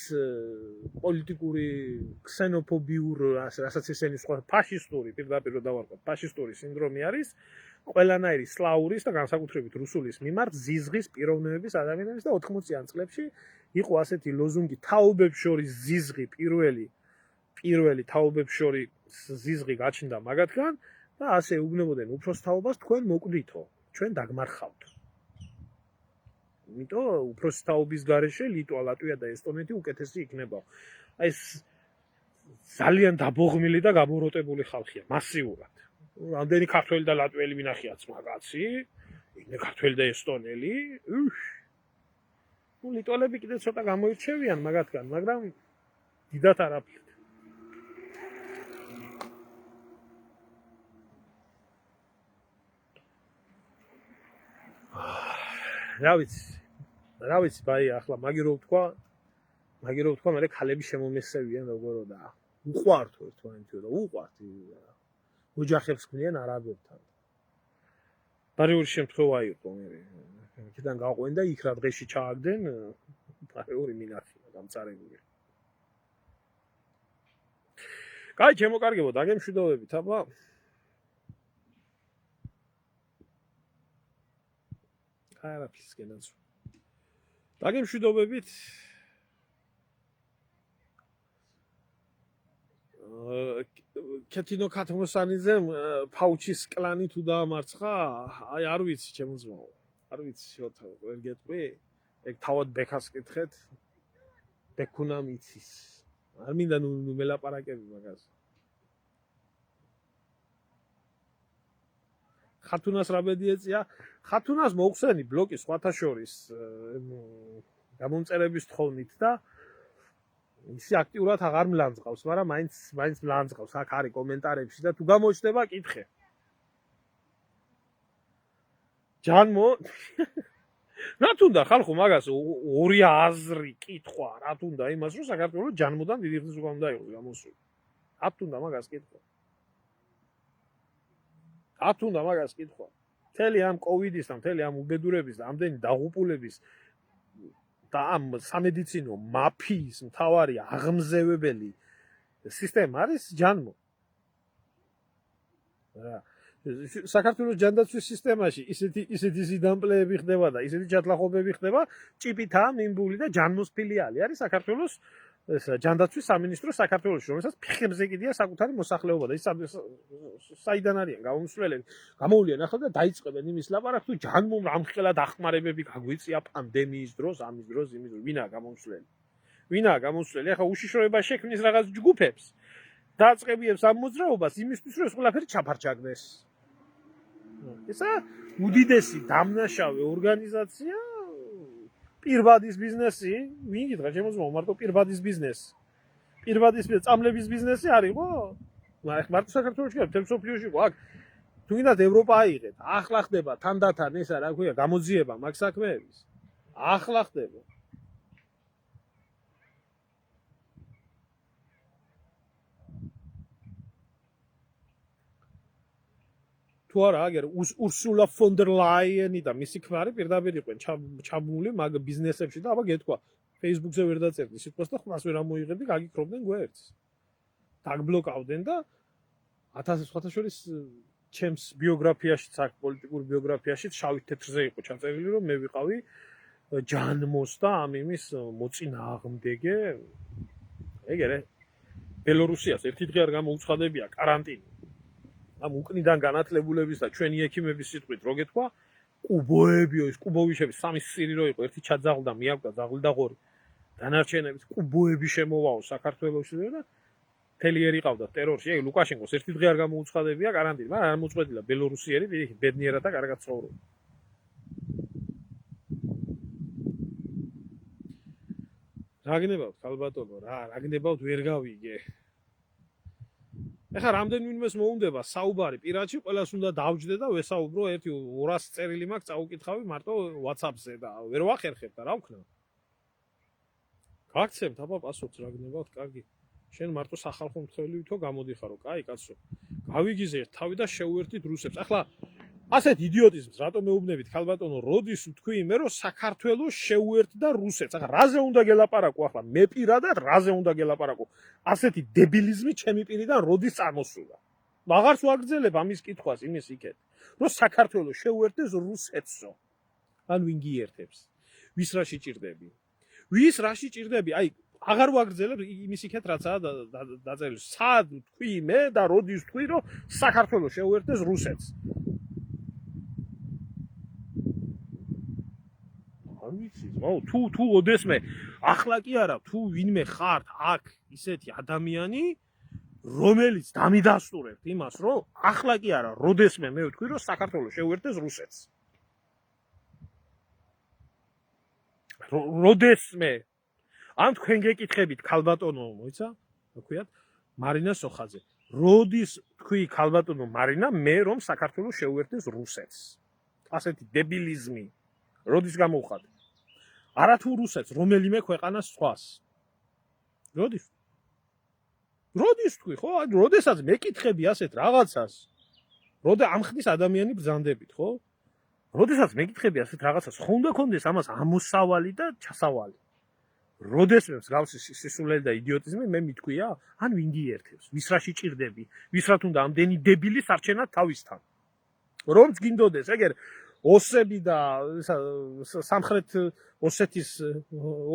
პოლიტიკური ქსენოფობიურ, რასაც ესენი სხვა ფაშისტური, პირდაპირ რომ დავარქვათ, ფაშისტური სინდრომი არის. ყველანაირი სლაურის და განსაკუთრებით რუსულის მიმართ ზიზღის პიროვნებების ადამიანების და 80-იან წლებში იყო ასეთი ლოზუნგი თაობებს შორის ზიზღი პირველი თაობებს შორის ზიზღი გაჩნდა მაგათგან და ასე უგნებოდნენ უფროს თაობას თქვენ მოკვდითო, ჩვენ დაგმარხავთ. იმიტომ უფროსი თაობის გარეშე ლიტვა, ლატვია და ესტონეთი უკეთესი იქნება. აი ეს ძალიან დაბოღმილი და გამოროტებული ხალხია მასიურად. რამდენი ქართველი და ლატვიელი მინახიათ მაგაცი, იქნე ქართველი და ესტონელი. ნუ ლიტვალები კიდე ცოტა გამოირჩევიან მაგათგან, მაგრამ დიდათ არაფრით. რა ვიცი, ბაი, ახლა მაგი რო ვთქვა, მე ქალები შემომესევიან როგორო და უყვართო ერთმანეთო და უყვართ ოჯახებს ქმნიან არაბებთან. პარიურის შემთხვევა იყო მე. იქიდან გაყვენ და იქ რა დღეში ჩააგდნენ, პარიური მინახია დამწარებული. კაი, შემოკარგებო, დაგემშვიდობებით, აბა. არაფრის გენაცვა. დაგემშვიდობებით. კეთინო ქათმოსანიძემ ფაუჩის კლანი თუ დაამარცხა, აი არ ვიცი ჩემო ძმაო. არ ვიცი შოთა, ვერ გეტყვი. ეგ თავად ბექას კითხეთ. ბექუნა მიცის. არ მინდა ნუ მელაპარაკები მაგას. ხათუნას რა ბედი ეწია? ხათუნას მოუხსენი ბლოკი სხვათა შორის გამომწერების თხოვნით და ისი აქტიურად აღარ მლანძღავს, მაგრამ მაინც მლანძღავს, აქ არის კომენტარებში და თუ გამოჩნდება, კითხე. ჯანმო რა თუნდა ხალხო მაგას ორი აზრი კითხვა, რა თუნდა იმას, რომ საქართველოს ჯანმოდან დიდი ხნის უკან უნდა იყოს გამოსული. ათ უნდა მაგას კითხვა. ათ უნდა მაგას კითხვა. მთელი ამ კოვიდის და მთელი ამ უბედურების და ამდენი დაღუპულების და ამ სამედიცინო მაფიის მთავარი აღმზევებელი სისტემა არის ჯანმო. საქართველოს ჯანდაცვის სისტემაში ისეთი ზიდამპლეები ხდება და ისეთი ჩათლახობები ხდება, ჭიპითაა მინბული და ჯანმოს ფილიალი არის საქართველოს ჯანდაცვის სამინისტრო საქართველოში, რომელსაც ფეხებზე კიდია საკუთარი მოსახლეობა და ის საიდან არიან გამომსვლელები. გამოვლიან ახლა და დაიწყებენ იმის ლაპარაკს, თუ ჯანმომ ამხელა დახმარებები გაგვიწია პანდემიის დროს, ამის დროს, იმის დროს, ვინაა გამომსვლელი? ვინაა გამომსვლელი? ახლა უშიშროება შექმნის რაღაც ჯგუფებს. დაწყებიებს ამ მოძრაობას იმისთვის, რომ ეს ყველაფერი ჩაფარჩაგდეს. ესა უდიდესი დამნაშავე ორგანიზაცია პირბადის ბიზნესი, ვინ გითხრა შემოძმა მარტო პირბადის ბიზნესი. პირბადის წამლების ბიზნესი არისო? მარტო საქართველოში არ, მთელ მსოფლიოში ყო, აქ თუ გინდათ ევროპა აიღეთ, ახლა ხდება თანდათან ესა რა ქვია, გამოძიება მაგ საქმეების. ახლა ხდება. თუ არა აგერ ურსულა ფონ დერ ლაიენი და მისი ქმარი პირდაპირ იყვნენ ჩაბმული მაგ ბიზნესებში და აბა გეთქვა Facebook-ზე ვერ დაწერდი სიტყვას და ხმას ვერ ამოიღებდი, გაგიქრობდნენ გვერდს. დაგბლოკავდნენ და 1000 შორის ჩემს ბიოგრაფიაში, აქ პოლიტიკურ ბიოგრაფიაში შავით თეთრზე იყო ჩაწერილი, რომ მე ვიყავი ჯანმოს და ამ იმის მოწინააღმდეგე. ეგერე ბელორუსიას ერთი დღე არ გამოუცხადებია კარანტინი. ამ უკნიდან განათლებულების და ჩვენი ექიმების სიტყვით რო გეთქვა, კუბოებიო, ის კუბოვიშები სამი სირი რო იყო, ერთი ჩაძაღლდა, მიაკვდა ძაღლი და ღორი. დანარჩენების კუბოები შემოვაო საქართველოში და თელიერი ყავდა ტერორში. ეგ ლუკაშენკოს ერთი დღე არ გამოუცხადებია კარანტინი, მაგრამ არ მოწყვეტილა ბელორუსიერი ბედნიერად და კარგად ცხოვრობდა. რა გნებავთ ხალბატონო, რა გნებავთ ვერ გავიგე. ეხლა რამდენიმეს მოუნდება საუბარი პირადში, ყველას უნდა დავჯდე და ვესაუბრო, ერთი 200 წერილი მაქვს წაუკითხავი მარტო WhatsApp-ზე და ვერ ვახერხებ და რა ვქნა. გაგცემთ აბა პასუხს რა გნებავთ, კარგი. შენ მარტო სახალხო მთხელივითო გამოდიხარო, კაი კაცო. გავიგიზერთ თავი და შეუერთით რუსებს. ახლა ასეთ იდიოტიზმს რატომ მეუბნებით ხალბატონო, როდის თქვი მე რომ საქართველოს შეუერთდა რუსეთს. ახლა რაზე უნდა გელაპარაკო ახლა? მე პირადად რაზე უნდა გელაპარაკო? ასეთი დებილიზმი ჩემი პირიდან როდის წარმოსულა? მაგარც ვაგრძელებ ამის კითხვას იმის იქეთ, რომ საქართველოს შეუერთდეს რუსეთსო. ან ვინ გიერთებს? ვის რაში ჭირდები? ვის რაში ჭირდები? აი აღარ ვაგრძელებ იმის იქეთ რაცაა დაწერილი. სად თქვი მე და როდის თქვი რომ საქართველოს შეუერთდეს რუსეთს? თუ ოდესმე ახლა კი არა, თუ ვინმე ხართ აქ ისეთი ადამიანი, რომელიც დამიდასტურებთ იმას, რომ ახლა კი არა, როდესმე მე ვთქვი, რომ საქართველოს შეუერთდეს რუსეთს. როდესმე ან თქვენ გეკითხებით ქალბატონო, მოიცა? თქვიათ მარინა სოხაძე. როდის თქვი ქალბატონო მარინა, მე რომ საქართველოს შეუერთდეს რუსეთს. ასეთი დებილიზმი როდის გამოვხატე? არათუ რუსეთს, რომელიმე ქვეყანას სხვას. როდის? როდის თქვი, ხო? როდესაც მეკითხები ასეთ რაღაცას, ამ ხნის ადამიანი ბრძანდებით, ხო? როდესაც მეკითხები ასეთ რაღაცას, ხო უნდა კონდეს ამას ამოსავალი და ჩასავალი. როდესმე მსგავსი სისულელი და იდიოტიზმი მე მითქვია, ან ვინ გიერთებს, ვის რაში ჭირდები, ვის რათ უნდა ამდენი დებილი სარჩენად თავისთან. რომც გინდოდეს, ეგერ ოსები და სამხრეთ ოსეთის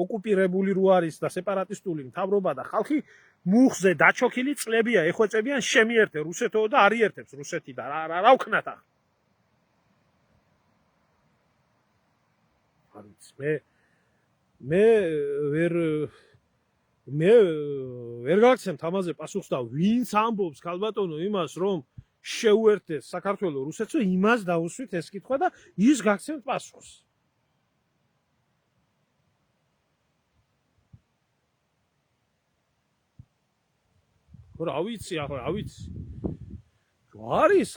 ოკუპირებული რო არის და სეპარატისტული მთავრობა და ხალხი მუხზე დაჩოქილი წლებია, ეხვეწებიან შემიერთე რუსეთო და არიერთებს რუსეთი და რა ვქნათ ახლა? მე ვერ გაგცემთ ამაზე პასუხს და ვინც ამბობს ქალბატონო იმას, რომ შეუერთდეს საქართველოს რუსეთსო, იმას დაუსვით ეს კითხვა და ის გაგცემთ პასუხს. რა ვიცი ახლა, რა ვიცი. არის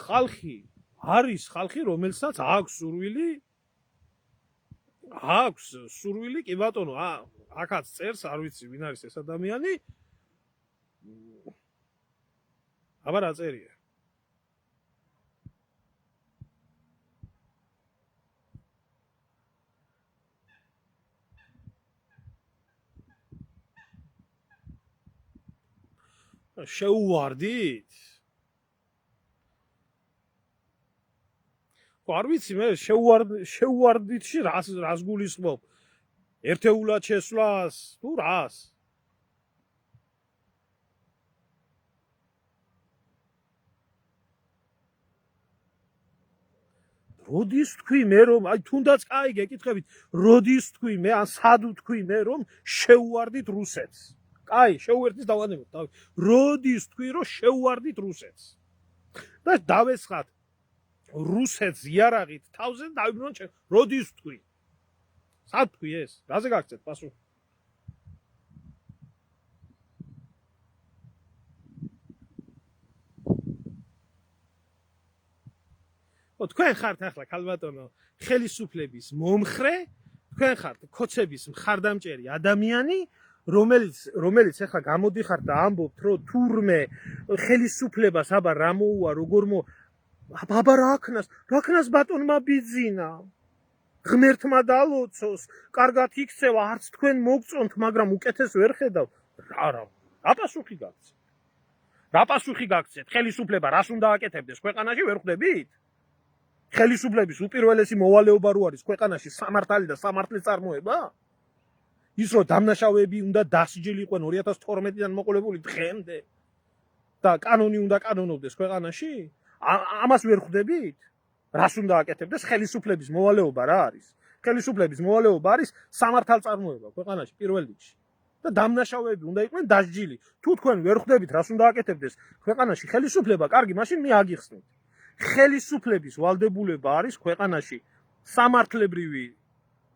ხალხი, რომელსაც აქვს სურვილი, კი ბატონო, აქაც წერს, არ ვიცი ვინ არის ეს ადამიანი. აბა რა წერია? შეუვარდით? არ ვიცი მე შეუვარდითში რას გულისხმობ? ერთეულად შესვლას თუ რას? როდის თქვი მე რომ აი თუნდაც კაი გეკითხებით, როდის თქვი მე ან სად თქვი მე რომ შეუვარდით რუსეთს? კაი, შეუერთის დავანებოთ. როდის თქვი რომ შეუვარდით რუსეთს? და დავესხათ რუსეთს იარაღით თავზე დავიბრუნოთ. როდის თქვი? სად თქვი ეს? რაზე გაგცეთ პასუხი? თქვენ ხართ ახლა ქალბატონო ხელისუფლების მომხრე, თქვენ ხართ ქოცების მხარდამჭერი ადამიანი, რომელიც ახლა გამოდიხართ და ამბობთ, რომ თურმე ხელისუფლებას აბა რა მოუვა, როგორ აბა რა ქნას ბატონმა ბიძინა. ღმერთმა დალოცოს, კარგად იქცევა, არც თქვენ მოგწონთ, მაგრამ უკეთეს ვერ ხედავ. რა პასუხი გაგცეთ? რა პასუხი გაგცეთ? ხელისუფლება რას უნდა აკეთებდეს ქვეყანაში, ვერ ხვდებით? ხელისუფლების უპირველესი მოვალეობა რო არის ქვეყანაში სამართალი და სამართლის წარმოება? ის რომ დამნაშავეები უნდა დასჯილიყვნენ 2012-დან მოყოლებული დღემდე და კანონი უნდა კანონობდეს ქვეყანაში? ამას ვერ ხვდებით? რას უნდა აკეთებდეს? ხელისუფლების მოვალეობა რა არის? ხელისუფლების მოვალეობა არის სამართალწარმოება ქვეყანაში პირველ რიგში. და დამნაშავეები უნდა იყვნენ დასჯილი. თუ თქვენ ვერ ხვდებით რას უნდა აკეთებდეს ქვეყანაში ხელისუფლება, კარგი, მაშინ მე აგიხსნით. ხელისუფლების ვალდებულება არის ქვეყანაში სამართლებრივი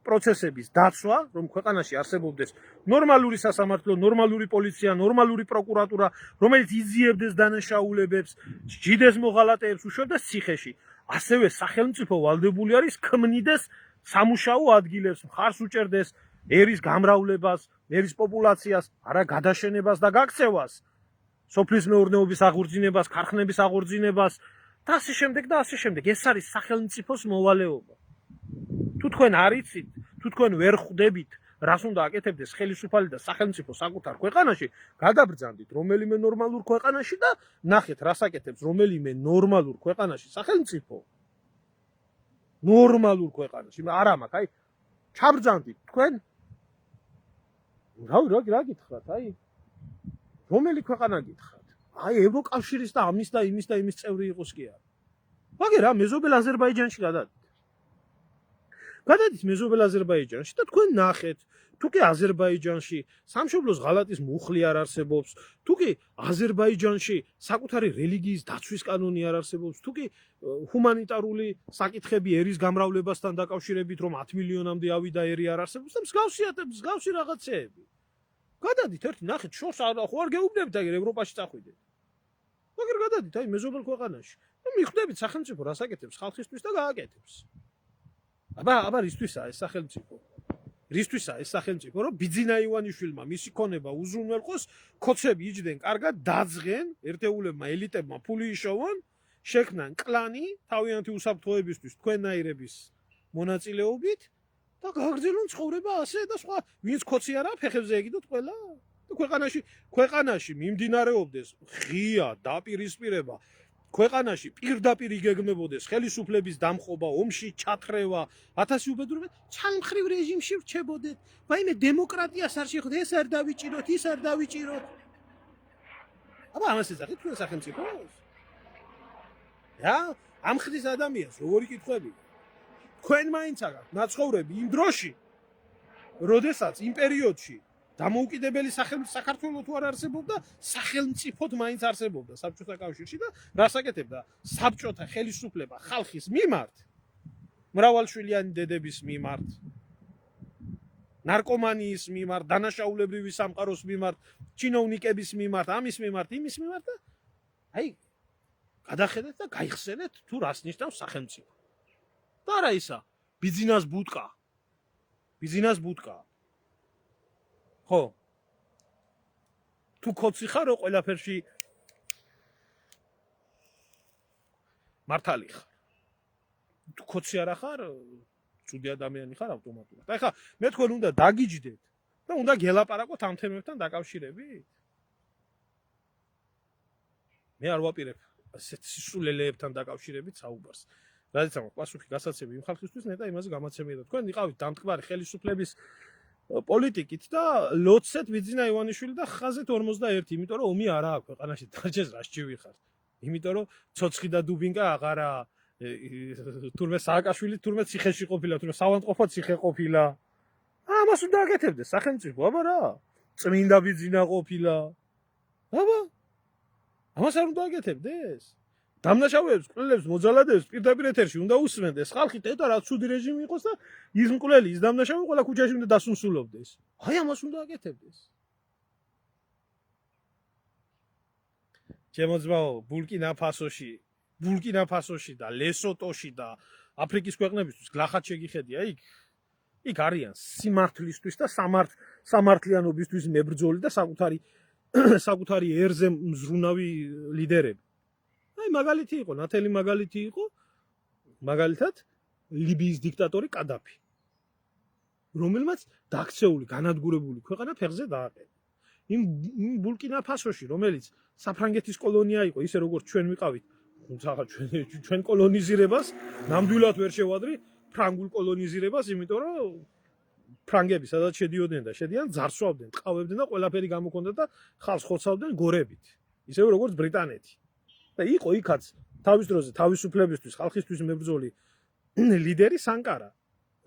პროცესების დაცვა, რომ ქვეყანაში არსებობდეს ნორმალური სასამართლო, ნორმალური პოლიცია, ნორმალური პროკურატურა, რომელიც იძიებდეს დანაშაულებებს, ჯიდეს მოღალატეებს, უშვებდეს ციხეში. ასევე სახელმწიფო ვალდებული არის ქმნიდეს სამუშაო ადგილებს, მხარს უჭერდეს ერის გამრავლებას, ერის პოპულაციას, არა გადაშენებას და გაქცევას, სოფლის მეურნეობის აღორძინებას, ქარხნების აღორძინებას და ასე შემდეგ და ასე შემდეგ. ეს არის სახელმწიფოს მოვალეობა. თუ თქვენ არ იცით, თუ თქვენ ვერ ხვდებით, რას უნდა აკეთებდეს ხელისუფალი და სახელმწიფო საკუთარ ქვეყანაში, გადაბრძანდით რომელიმე ნორმალურ ქვეყანაში და ნახეთ, რას აკეთებს რომელიმე ნორმალურ ქვეყანაში სახელმწიფო. ნორმალურ ქვეყანაში, არა მაქვს, აი, ჩაბრძანდით თქვენ. რა გითხრათ, აი? რომელი ქვეყანა გითხრათ? აი, ევროკავშირის და ამის და იმის წევრი იყოს კი არა. მაგერა მეზობელ აზერბაიჯანში გადადით მეზობელ აზერბაიჯანში და თქვენ ნახეთ, თუ კი აზერბაიჯანში სამშობლოს ღალატის მუხლი არ არსებობს, თუ კი აზერბაიჯანში საკუთარი რელიგიის დაცვის კანონი არ არსებობს, თუ კი ჰუმანიტარული საკითხები ერის გამრავლებასთან დაკავშირებით რომ 10 მილიონამდე ავიდა ერი არ არსებობს და მსგავსი რაღაცეები. გადადით ერთი ნახეთ, შორს ხო არ გეუბნებით აი ევროპაში წახვიდეთ. მაგერ გადადით აი მეზობელ ქვეყანაში. და მიხვდებით სახელმწიფო რას აკეთებს ხალხისთვის და გააკეთებს. აბა რისთვისაა ეს სახელმწიფო? რისთვისაა ეს სახელმწიფო, რომ ბიძინა ივანიშვილმა მისი ქონება უზრუნველყოს, ქოცები იჯდნენ კარგად, დაძღენ, ერთეულებმა ელიტებმა ფული იშოვონ, შექმნან კლანი თავიანთი უსაფრთხოებისთვის თქვენნაირების მონაწილეობით და გაგრძელონ ცხოვრება ასე და სხვა. ვინც ქოცი არა, ფეხებზე ეკიდოთ ყველა. და ქვეყანაში მიმდინარეობდეს ღია დაპირისპირება. ქვეყანაში პირდაპირ იგეგმებოდეს ხელისუფლების დამხობა, ომში ჩათრევა, 1000 უბედურება, ჩამხრივ რეჟიმში რჩებოდეთ. ვაიმე დემოკრატიას არ შეხვდეთ, ეს არ დავიჭიროთ, ის არ დავიჭიროთ. აბა ამას ეძახით თქვენ სახელმწიფოს? რა? ამ ხდის ადამიანს როგორი კითხვები? თქვენ მაინც აგართ ნაცხოვრები იმ დროში, როდესაც იმ პერიოდში დამოუკიდებელი საქართველოს თუ არ არსებობდა, სახელმწიფოდ მაინც არსებობდა საბჭოთა კავშირში და რას აკეთებდა საბჭოთა ხელისუფლება ხალხის მიმართ, მრავალშვილიანი დედების მიმართ, ნარკომანიის მიმართ, დანაშაულებრივი სამყაროს მიმართ, ჩინოვნიკების მიმართ, ამის მიმართ, იმის მიმართ და აი გადახედეთ და გაიხსენეთ თუ რას ნიშნავს სახელმწიფო. და არა ისა, ბიძინას ბუტკა. ხო. თუ ქოცი ხარო ყველაფერში მართალი ხარ. თუ ქოცი არა ხარ, ცუდი ადამიანი ხარ ავტომატურად. აი ხა მე თქვენ უნდა დაგიჯდეთ და უნდა გელაპარაკოთ ამ თემებთან დაკავშირებით. მე არ ვაპირებ ასეთ სისულელეებთან დაკავშირებით საუბარს. რადგან ამ პასუხი გასაცემი იმ ხალხისთვის ნეტა იმაზე გამაცემია და თქვენ იყავით დამტკბარი ხელისუფლების პოლიტიკით და ლოცეთ ვიძინა ივანიშვილი და ხაზეთ 41, იმიტომ რომ ომი არა აქვს ქვეყანაში, დაჭეს რა სჭივი ხარ. იმიტომ რომ ცოცხი და დუბინკა აღარა თურმე სააკაშვილი თურმე ციხეში ყოფილა, თურმე სავანტყოფო ციხე ყოფილა. ამას უნდა აკეთებდეს სახელმწიფო, აბა რა. წმინდა ვიძინა ყოფილა. აბა ამას არ უნდა აკეთებდეს. დამნაშავეებს, მკვლელებს, მოძალადეებს პირდაპირ ეთერში უნდა უსმენდეს. ხალხი ტეტა რა ცუდი რეჟიმი იყოს და ის მკვლელი, ის დამნაშავე ყველა ქუჩაში უნდა დასუნსულობდეს. აი ამას უნდა აკეთებდეს. ჩემო ძმაო, ბურკინა ფასოში და ლესოტოში და აფრიკის ქვეყნებისთვის გლახად შეგიხედია იქ არიან სიმართლისთვის და სამართლიანობისთვის მებრძოლი და საკუთარი ერზე მზრუნავი ლიდერები. აი მაგალითი იყო, ნათელი მაგალითი იყო მაგალითად ლიბიის დიქტატორი კადაფი, რომელმაც დაქცეული, განადგურებული ქვეყანა ფეხზე დააყენა. იმ ბურკინა-ფასოში, რომელიც საფრანგეთის კოლონია იყო, ისე როგორც ჩვენ ვიყავით, თუმცა ჩვენ კოლონიზირებას ნამდვილად ვერ შევადრი ფრანგულ კოლონიზირებას, იმიტომ რომ ფრანგები სადაც შედიოდნენ და შედიან ძარსვავდნენ, ტყავებდნენ და ყველაფერი გამოქონდა და ხალხს ხოცავდნენ გორებით, ისე როგორც ბრიტანეთი. და იყო იქაც თავის დროზე თავისუფლებისთვის, ხალხისთვის მებრძოლი ლიდერი სანკარა,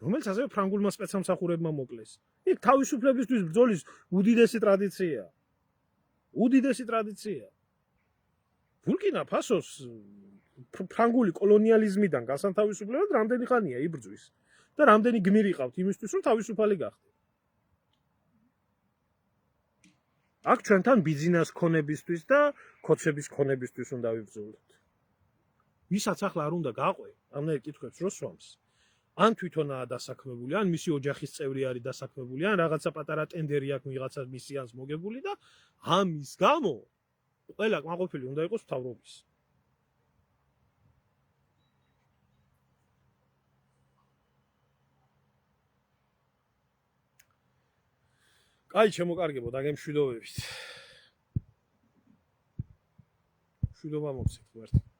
რომელიც ასევე ფრანგულმა სპეცსამსახურებმა მოკლეს. იქ თავისუფლებისთვის ბრძოლის უდიდესი ტრადიცია. ბურკინა-ფასოს ფრანგული კოლონიალიზმიდან გასანთავისუფლებლად რამდენი ხანია იბრძვის და რამდენი გმირი ყავთ იმისთვის, რომ თავისუფალი გახდეთ. აქ ჩვენთან ბიზნეს ქონებისთვის და ქოცების ქონებისთვის უნდა ვიბრძოლოთ. ვისაც ახლა არ უნდა გაყვე, ამნაირ კითხვებს რო სვამს. ან თვითონაა დასაქმებული, ან მისი ოჯახის წევრი არის დასაქმებული, ან რაღაცა პატარა ტენდერი აქვს ვიღაცა მისიანს მოგებული და ამის გამო ყველა კმაყოფილი უნდა იყოს მთავრობის. აი, შემოკარგებო, დაგემშვიდობებით. მშვიდობა მოგცეთ, ვერთ.